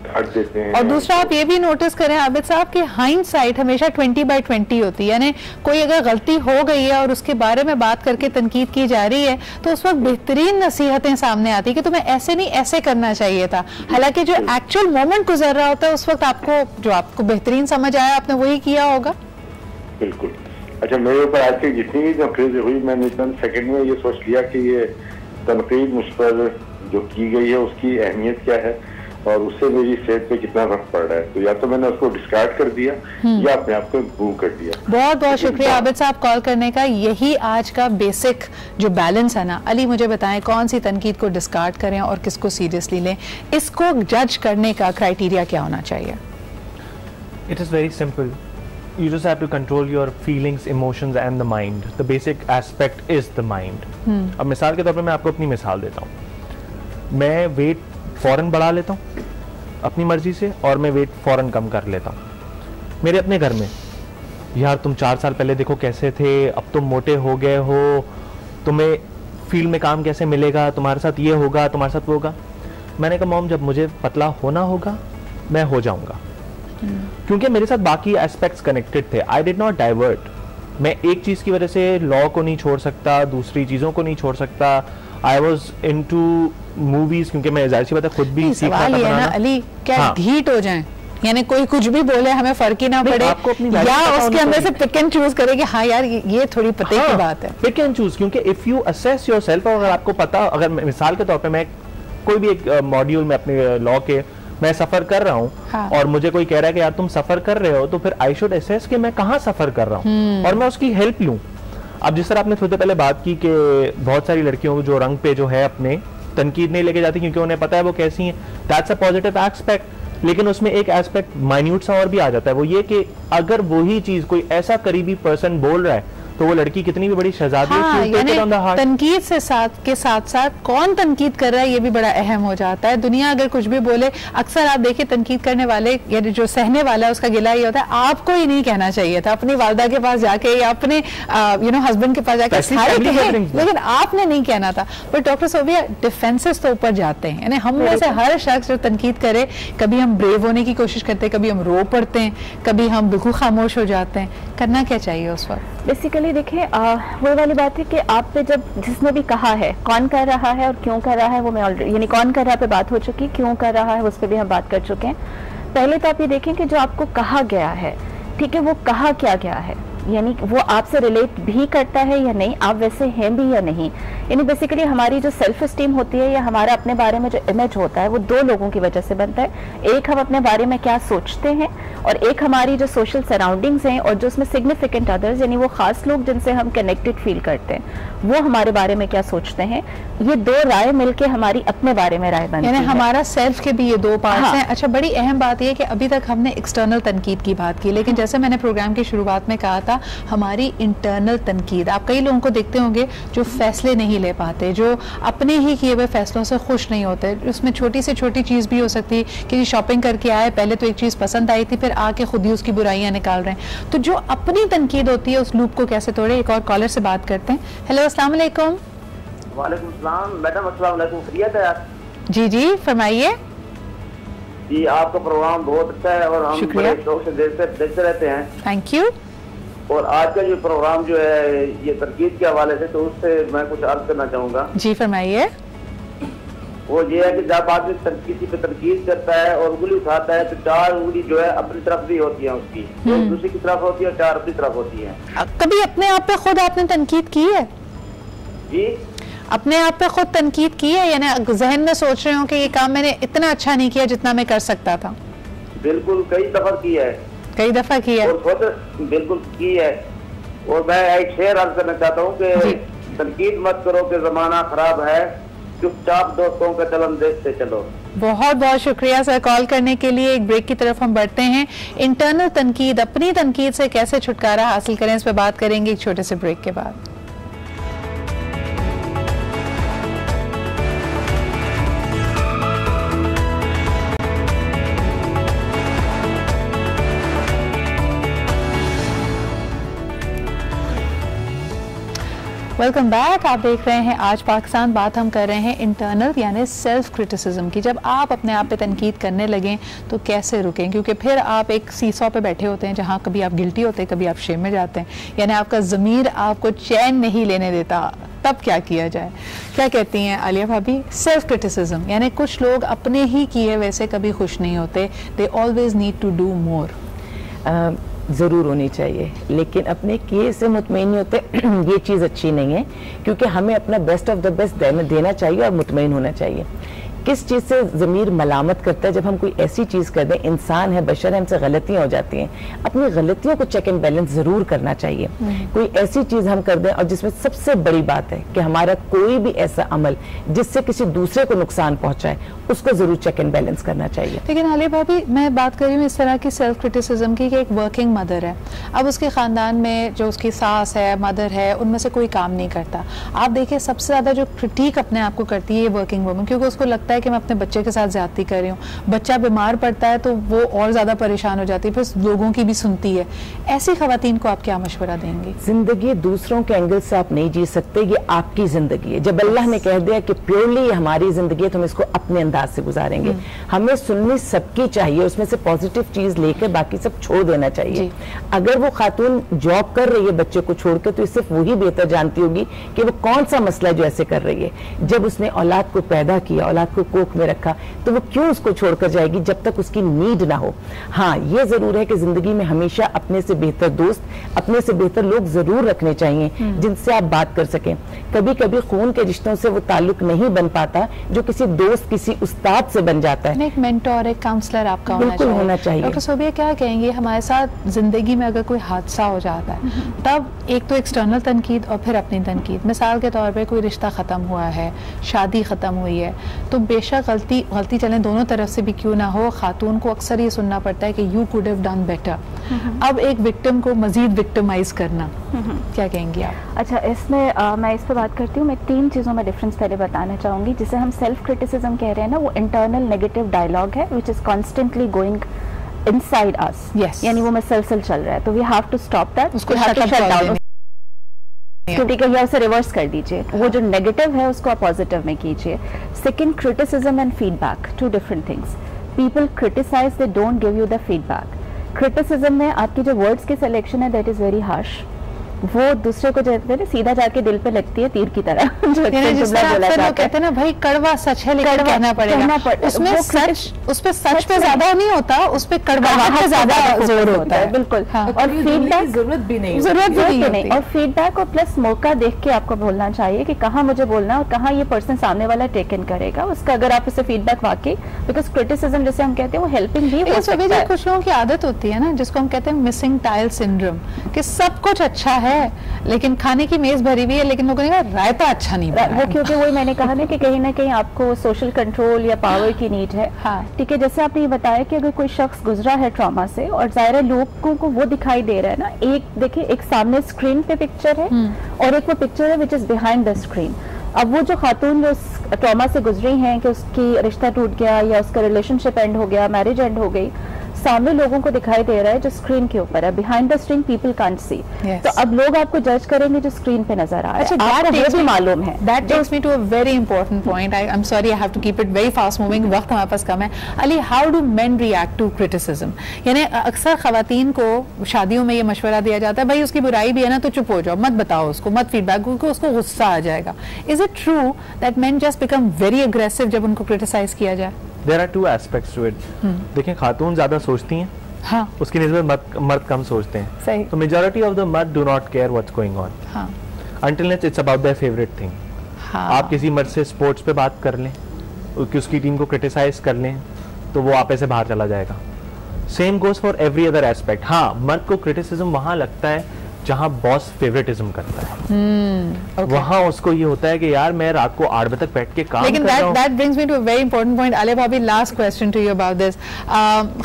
काट देते हैं। और दूसरा आप ये भी नोटिस करें आबिद साहब कि हाइंडसाइट हमेशा 20/20 होती है, यानी कोई अगर गलती हो गई है और उसके बारे में बात करके तनकीद की जा रही है तो उस वक्त बेहतरीन नसीहतें सामने आती है कि तुम्हें ऐसे नहीं ऐसे करना चाहिए था, हालांकि जो एक्चुअल मोमेंट गुजर रहा होता है उस वक्त आपको बेहतरीन समझ आया, आपने वही किया होगा। बिल्कुल। अच्छा, मेरे ऊपर आज तक जितनी भी तनकीद हुई, मैंने चंद सेकंड में ये सोच लिया कि ये तनकीद मुझ पर जो की गई है उसकी अहमियत क्या है और उससे मेरी सेहत पे कितना फर्क पड़ रहा है। तो या तो मैंने उसको डिस्कार्ड कर दिया या अपने आप को इम्प्रूव कर दिया। बहुत बहुत शुक्रिया आबिद साहब कॉल करने का। यही आज का बेसिक जो बैलेंस है ना। अली मुझे बताएं कौन सी तनकीद को डिस्कार्ड करें और किसको सीरियसली लें, इसको जज करने का क्राइटेरिया क्या होना चाहिए? It is very simple. You just have to control your feelings, emotions and the mind. The basic aspect is the mind. अब मिसाल के तौर पे मैं आपको अपनी मिसाल देता हूँ। मैं वेट फौरन बढ़ा लेता हूँ अपनी मर्जी से और मैं वेट फौरन कम कर लेता हूँ। मेरे अपने घर में, यार तुम 4 साल पहले देखो कैसे थे, अब तुम मोटे हो गए हो, तुम्हें फील्ड में काम कैसे मिलेगा, तुम्हारे साथ ये होगा, तुम्हारे साथ वो होगा। मैंने कहा मॉम, जब मुझे पतला होना होगा मैं हो जाऊंगा, क्योंकि मेरे साथ बाकी एस्पेक्ट्स कनेक्टेड थे। I did not divert. मैं एक चीज की वजह से लॉ को नहीं छोड़ सकता, दूसरी चीजों को नहीं छोड़ सकता। आई वॉज इनटू मूवीज, क्योंकि मैं जाहिर सी बात है खुद भी सीखना था बनाना। अली क्या ढीठ हो जाए, यानी कोई कुछ भी बोले हमें फर्क ही ना पड़े, या उसके अंदर से पिक एंड चूज करे कि हाँ यार ये थोड़ी पते की बात है। पिक एंड चूज, क्योंकि इफ यू असेस योरसेल्फ, और अगर आपको पता, अगर मिसाल के तौर पे मैं कोई भी एक मॉड्यूल में अपने लॉ के मैं सफर कर रहा हूँ, हाँ। और मुझे कोई कह रहा है कि यार तुम सफर कर रहे हो, तो फिर आई शुड असेस कि मैं कहाँ सफर कर रहा हूँ और मैं उसकी हेल्प लूँ। अब जिस तरह आपने थोड़ी देर पहले बात की कि बहुत सारी लड़कियों को जो रंग पे जो है अपने तनकीद नहीं लेके जाती क्योंकि उन्हें पता है वो कैसी हैं, दैट्स अ पॉजिटिव एस्पेक्ट। लेकिन उसमें एक एस्पेक्ट माइन्यूट सा और भी आ जाता है, वो ये कि अगर वही चीज कोई ऐसा करीबी पर्सन बोल रहा है तो वो लड़की कितनी भी बड़ी शहजादी है। तनकीद से साथ साथ कौन तनकीद कर रहा है ये भी बड़ा अहम हो जाता है। दुनिया अगर कुछ भी बोले, अक्सर आप देखिए तनकीद करने वाले यानी जो सहने वाला है उसका गिला ये होता है आपको ही नहीं कहना चाहिए था, अपनी वालदा के पास जाके या अपने हस्बैंड के पास जाके सारे लेकिन आपने नहीं कहना था। पर डॉक्टर सोबिया, डिफेंसेस तो ऊपर जाते हैं, यानी हम में से हर शख्स जो तनकीद करे, कभी हम ब्रेव होने की कोशिश करते हैं, कभी हम रो पड़ते हैं, कभी हम बिल्कुल खामोश हो जाते हैं। करना क्या चाहिए उस वक्त? बेसिकली देखिए, वो वाली बात है कि आप पे जब जिसने भी कहा है, कौन कर रहा है और क्यों कर रहा है, वो मैं ऑलरेडी यानी कौन कर रहा है पे बात हो चुकी, क्यों कर रहा है उस पर भी हम बात कर चुके हैं। पहले तो आप ये देखें कि जो आपको कहा गया है, ठीक है, वो कहा क्या गया है, यानी वो आपसे रिलेट भी करता है या नहीं, आप वैसे हैं भी या नहीं। यानी बेसिकली हमारी जो सेल्फ एस्टीम होती है या हमारा अपने बारे में जो इमेज होता है वो 2 लोगों की वजह से बनता है। एक हम अपने बारे में क्या सोचते हैं और एक हमारी जो सोशल सराउंडिंग्स हैं और जो उसमें सिग्निफिकेंट अदर्स यानी वो खास लोग जिनसे हम कनेक्टेड फील करते हैं वो हमारे बारे में क्या सोचते हैं। ये 2 राय मिलके हमारी अपने बारे में राय बनती है। हमारा सेल्फ के भी ये 2 पार्ट्स हैं। अच्छा, बड़ी अहम बात यह कि अभी तक हमने एक्सटर्नल तनकीद की बात की, लेकिन जैसे मैंने प्रोग्राम की शुरुआत में कहा था, हमारी इंटरनल तनकीद, आप कई लोगों को देखते होंगे जो फैसले नहीं ले पाते, जो अपने ही किए हुए फैसलों से खुश नहीं होते। उसमें छोटी से छोटी चीज़ भी हो सकती है कि शॉपिंग करके आए, पहले तो एक चीज़ पसंद आई थी, फिर आके खुद ही उसकी बुराइयां निकाल रहे हैं। तो जो अपनी तनकीद होती है उस लूप को कैसे तोड़े? एक और कॉलर से बात करते हैं। हेलो, अस्सलाम वालेकुम। वालेकुम सलाम मैडम, अस्सलाम वालेकुम। खैरियत है? जी जी, फरमाइए। जी, आपका प्रोग्राम बहुत अच्छा है और हम बड़े शौक से देखते रहते हैं। Thank you. और आज का जो प्रोग्राम जो है ये तनकीद के हवाले से, तो उससे मैं कुछ अर्ज करना चाहूँगा। जी फरमाइए। वो ये है कि जब आदमी किसी पे तनकीद करता है और उंगली उठाता है तो 4 उंगली जो है अपनी तरफ भी होती है उसकी, दूसरी की तरफ होती है, 4 अपनी तरफ होती है। कभी अपने आप पे खुद आपने तनकीद की है? जी, अपने आप पे खुद तनकीद की है, यानी जहन में सोच रहे हो कि ये काम मैंने इतना अच्छा नहीं किया जितना मैं कर सकता था? बिल्कुल, कई दफा की है। कई दफा की है? बिल्कुल की है। और मैं एक शेर अर्ज करना चाहता हूँ कि तनकीद मत करो कि जमाना खराब है, चुपचाप दोस्तों का चलन देखते चलो। बहुत बहुत शुक्रिया सर कॉल करने के लिए। एक ब्रेक की तरफ हम बढ़ते हैं। इंटरनल तनकीद, अपनी तनकीद से कैसे छुटकारा हासिल करें, इस पर बात करेंगे एक छोटे से ब्रेक के बाद। Welcome back. आप देख रहे हैं आज पाकिस्तान। बात हम कर रहे हैं इंटरनल यानी सेल्फ क्रिटिसिज्म की। जब आप अपने आप पे तनकीद करने लगें तो कैसे रुकें, क्योंकि फिर आप एक सीसॉ पे बैठे होते हैं जहां कभी आप गिल्टी होते हैं, कभी आप शेम में जाते हैं, यानी आपका ज़मीर आपको चैन नहीं लेने देता। तब क्या किया जाए? क्या कहती हैं आलिया भाभी? सेल्फ क्रिटिसिज्म यानी कुछ लोग अपने ही किए वैसे कभी खुश नहीं होते, they always need to do more. ज़रूर होनी चाहिए, लेकिन अपने किए से मुतमईन नहीं होते ये चीज़ अच्छी नहीं है, क्योंकि हमें अपना बेस्ट ऑफ द बेस्ट देना चाहिए और मुतमईन होना चाहिए। किस चीज़ से ज़मीर मलामत करता है? जब हम कोई ऐसी चीज़ कर दें, इंसान है, बशर है, हमसे गलतियाँ हो जाती हैं, अपनी गलतियों को चेक एंड बैलेंस ज़रूर करना चाहिए। कोई ऐसी चीज़ हम कर दें और जिसमें सबसे बड़ी बात है कि हमारा कोई भी ऐसा अमल जिससे किसी दूसरे को नुकसान पहुँचाए, उसको ज़रूर चेक एंड बैलेंस करना चाहिए। लेकिन आलिया भाभी, मैं बात कर रही हूँ इस तरह की सेल्फ क्रिटिसिज्म की कि एक वर्किंग मदर है, अब उसके ख़ानदान में जो उसकी सास है, मदर है, उनमें से कोई काम नहीं करता। आप देखिए सबसे ज़्यादा जो क्रिटिक अपने आप को करती है ये वर्किंग वुमन, क्योंकि उसको लगता है कि मैं अपने बच्चे के साथ ज्यादती कर रही हूँ। बच्चा बीमार पड़ता है तो वो और ज़्यादा परेशान हो जाती है, फिर लोगों की भी सुनती है। ऐसी ख़वातीन को आप क्या मशवरा देंगे? ज़िंदगी दूसरों के एंगल से आप नहीं जी सकते, ये आपकी ज़िंदगी है। जब अल्लाह ने कह दिया कि प्योरली हमारी ज़िंदगी है तो हम इसको अपने अंदाज से गुजारेंगे। हमें सुननी सबकी चाहिए, उसमें से पॉजिटिव चीज़ लेकर बाकी सब छोड़ देना चाहिए। अगर वो खातून जॉब कर रही है बच्चे को छोड़कर, तो सिर्फ वही बेहतर जानती होगी कि वो कौन सा मसला जो ऐसे कर रही है। जब उसने औलाद को पैदा किया, औलाद को कोख में रखा, तो वो क्यों उसको छोड़कर जाएगी जब तक उसकी नीड ना हो। हाँ, ये जरूर है कि जिंदगी में हमेशा अपने से बेहतर दोस्त, अपने से बेहतर लोग जरूर रखने चाहिए जिनसे आप बात कर सकें। कभी कभी खून के रिश्तों से वो ताल्लुक नहीं बन पाता जो किसी दोस्त, किसी उस्ताद से बन जाता है। एक मेंटोर, एक काउंसलर आपका होना चाहिए। डॉक्टर सोबिया, क्या कहेंगे हमारे साथ जिंदगी में अगर कोई हादसा हो जाता है तब एक तो एक्सटर्नल तनकीद और फिर अपनी तनकीद। मिसाल के तौर पे कोई रिश्ता ख़त्म हुआ है, शादी ख़त्म हुई है, तो बेशक गलती चलें दोनों तरफ से भी क्यों ना हो, खातून को अक्सर ये सुनना पड़ता है कि you could have done better. अब एक विक्टिम को मजीद विक्टिमाइज करना, क्या कहेंगी आप? अच्छा, इसमें मैं इस पर बात करती हूँ। मैं 3 चीज़ों में डिफरेंस पहले बताना चाहूँगी। जिसे हम सेल्फ क्रिटिसिज्म कह रहे हैं ना, वो इंटरनल नेगेटिव डायलॉग है which is constantly going inside us, यानी वो मसलसल चल रहा है, तो we have to stop that, उसको शट डाउन, ठीक है, या उसे रिवर्स कर दीजिए। वो जो नेगेटिव है उसको आप पॉजिटिव में कीजिए। Second, criticism and feedback, 2 different things. People criticise, they don't give you the feedback. Criticism में आपकी जो वर्ड्स की सिलेक्शन है दैट इज वेरी हार्श, वो दूसरे को कहते हैं सीधा जाके दिल पे लगती है तीर की तरह। जो कहते हैं ना भाई, कड़वा सच है लेकिन कहना पड़ेगा। उसमें सच, उस पे सच पे ज्यादा नहीं होता, उस पे कड़वाहट पे ज्यादा जोर होता है। बिल्कुल। और फीडबैक जरूरत भी नहीं, और फीडबैक और प्लस मौका देख के आपको बोलना चाहिए कि कहाँ मुझे बोलना है और कहाँ ये पर्सन सामने वाला टेक इन करेगा उसका, अगर आप उसे फीडबैक वाकई, बिकॉज क्रिटिसिज्म जैसे हम कहते हैं वो हेल्पिंग भी हो सकता है। कुछ लोगों की आदत होती है ना, जिसको हम कहते हैं मिसिंग टाइल सिंड्रोम, कि सब कुछ अच्छा है लेकिन खाने की मेज भरी हुई है लेकिन लोगों ने कहा रायता अच्छा नहीं बना। वो क्योंकि वही मैंने कहा ना कि कहीं ना कहीं आपको सोशल कंट्रोल या पावर की नीड है। ठीक है, जैसे आपने ये बताया कि अगर कोई शख्स गुजरा है ट्रॉमा से और ज़ाहिर लोगों को वो दिखाई दे रहा है ना, एक देखिए एक सामने स्क्रीन पे पिक्चर है और एक वो पिक्चर है which is behind the screen. अब वो जो खातून जो ट्रॉमा से गुजरी हैं कि उसकी रिश्ता टूट गया या उसका रिलेशनशिप एंड हो गया, मैरिज एंड हो गई, सामने लोगों को दिखाई दे रहा है जो स्क्रीन के ऊपर है, behind the screen people can't see. तो अब लोग आपको जज करेंगे जो स्क्रीन पे नजर आ रहा है। आपको भी मालूम है। That takes me to a very important point. I'm sorry, I have to keep it very fast moving. वक्त हमारे पास कम है। Ali, how do men react to criticism? यानी अक्सर खवातीन को शादियों में ये मशवरा दिया जाता है, भाई उसकी बुराई भी है ना तो चुप हो जाओ, मत बताओ उसको, मत फीडबैक, क्योंकि उसको गुस्सा आ जाएगा। Is it true that men just become very aggressive जब उनको क्रिटिसाइज किया जाए? There are 2 aspects to it. देखें, खातून ज्यादा सोचती हैं, हाँ, उसकी निस्बत मर्द कम सोचते हैं। सही। तो मेजॉरिटी ऑफ द मर्द do not care what's going on until it's about their favourite thing. आप किसी मर्द से स्पोर्ट्स पे बात कर लें, उसकी टीम को क्रिटिसाइज कर लें, तो वो आपे से बाहर चला जाएगा। Same goes for every other aspect. हाँ, मर्द को क्रिटिसिज्म वहां लगता है जहां बॉस फेवरेटिज्म करता है, वहां उसको ये होता है कि यार मैं रात को 8 बजे तक बैठ के काम कर रहा हूं। that brings me to a very important point. Alia भाभी, last question to you about this.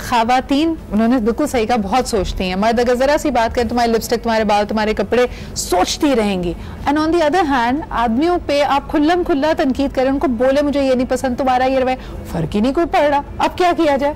खवातीन, उन्होंने बिल्कुल सही कहा, बहुत सोचती हैं। मर्द अगर जरा सी बात करें, तुम्हारी लिपस्टिक, तुम्हारे बाल, तुम्हारे कपड़े, सोचती रहेंगी। And on the other hand आदमियों पे आप खुल्लम खुल्ला तनकीद करें, उनको बोले मुझे ये नहीं पसंद, तुम्हारा ये रवैया, फर्क ही नहीं कोई पड़ रहा। अब क्या किया जाए?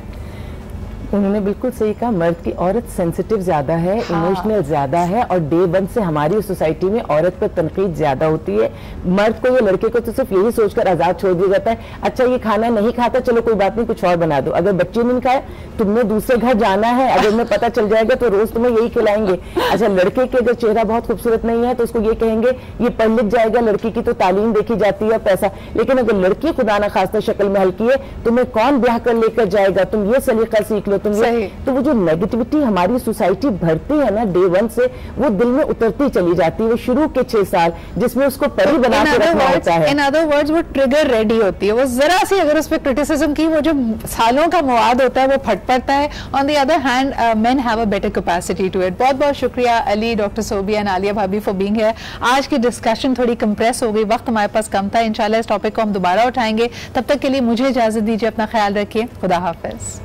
उन्होंने बिल्कुल सही कहा, मर्द की औरत सेंसिटिव ज्यादा है, इमोशनल ज्यादा है, और डे वन से हमारी सोसाइटी में औरत पर तनकीद ज्यादा होती है। मर्द को या लड़के को तो सिर्फ यही सोचकर आजाद छोड़ दिया जाता है, अच्छा ये खाना नहीं खाता, चलो कोई बात नहीं कुछ और बना दो। अगर बच्चे ने खाया, तुमने दूसरे घर जाना है, अगर उन्हें पता चल जाएगा तो रोज तुम्हें यही खिलाएंगे। अच्छा लड़के के अगर चेहरा बहुत खूबसूरत नहीं है तो उसको ये कहेंगे ये पढ़ लिख जाएगा, लड़की की तो तालीम देखी जाती है पैसा। लेकिन अगर लड़की खुदा ना खास्ता शक्ल में हल्की है, तुम्हें कौन ब्याह कर लेकर जाएगा, तुम ये सलीका सीख लो, तुम ये। तो वो जो नेगेटिविटी हमारी सोसाइटी भरती है ना डे वन से, वो दिल में उतरती चली जाती है। वो शुरू के 6 साल जिसमें उसको परी बना के रखना होता है। इन अदर वर्ड्स वो ट्रिगर रेडी होती है, वो जरा सी अगर उस पर क्रिटिसिज्म की, वो जो सालों का मवाद होता है वो फट पड़ता है। On the other hand men have a better capacity to it. बहुत बहुत शुक्रिया अली, डॉक्टर सोबिया एंड आलिया भाभी फॉर बीइंग हियर। आज की डिस्कशन थोड़ी कंप्रेस हो गई, वक्त हमारे पास कम था। इंशाल्लाह इस टॉपिक को हम दोबारा उठाएंगे। तब तक के लिए मुझे इजाजत दीजिए, अपना ख्याल रखिए, खुदा हाफिज।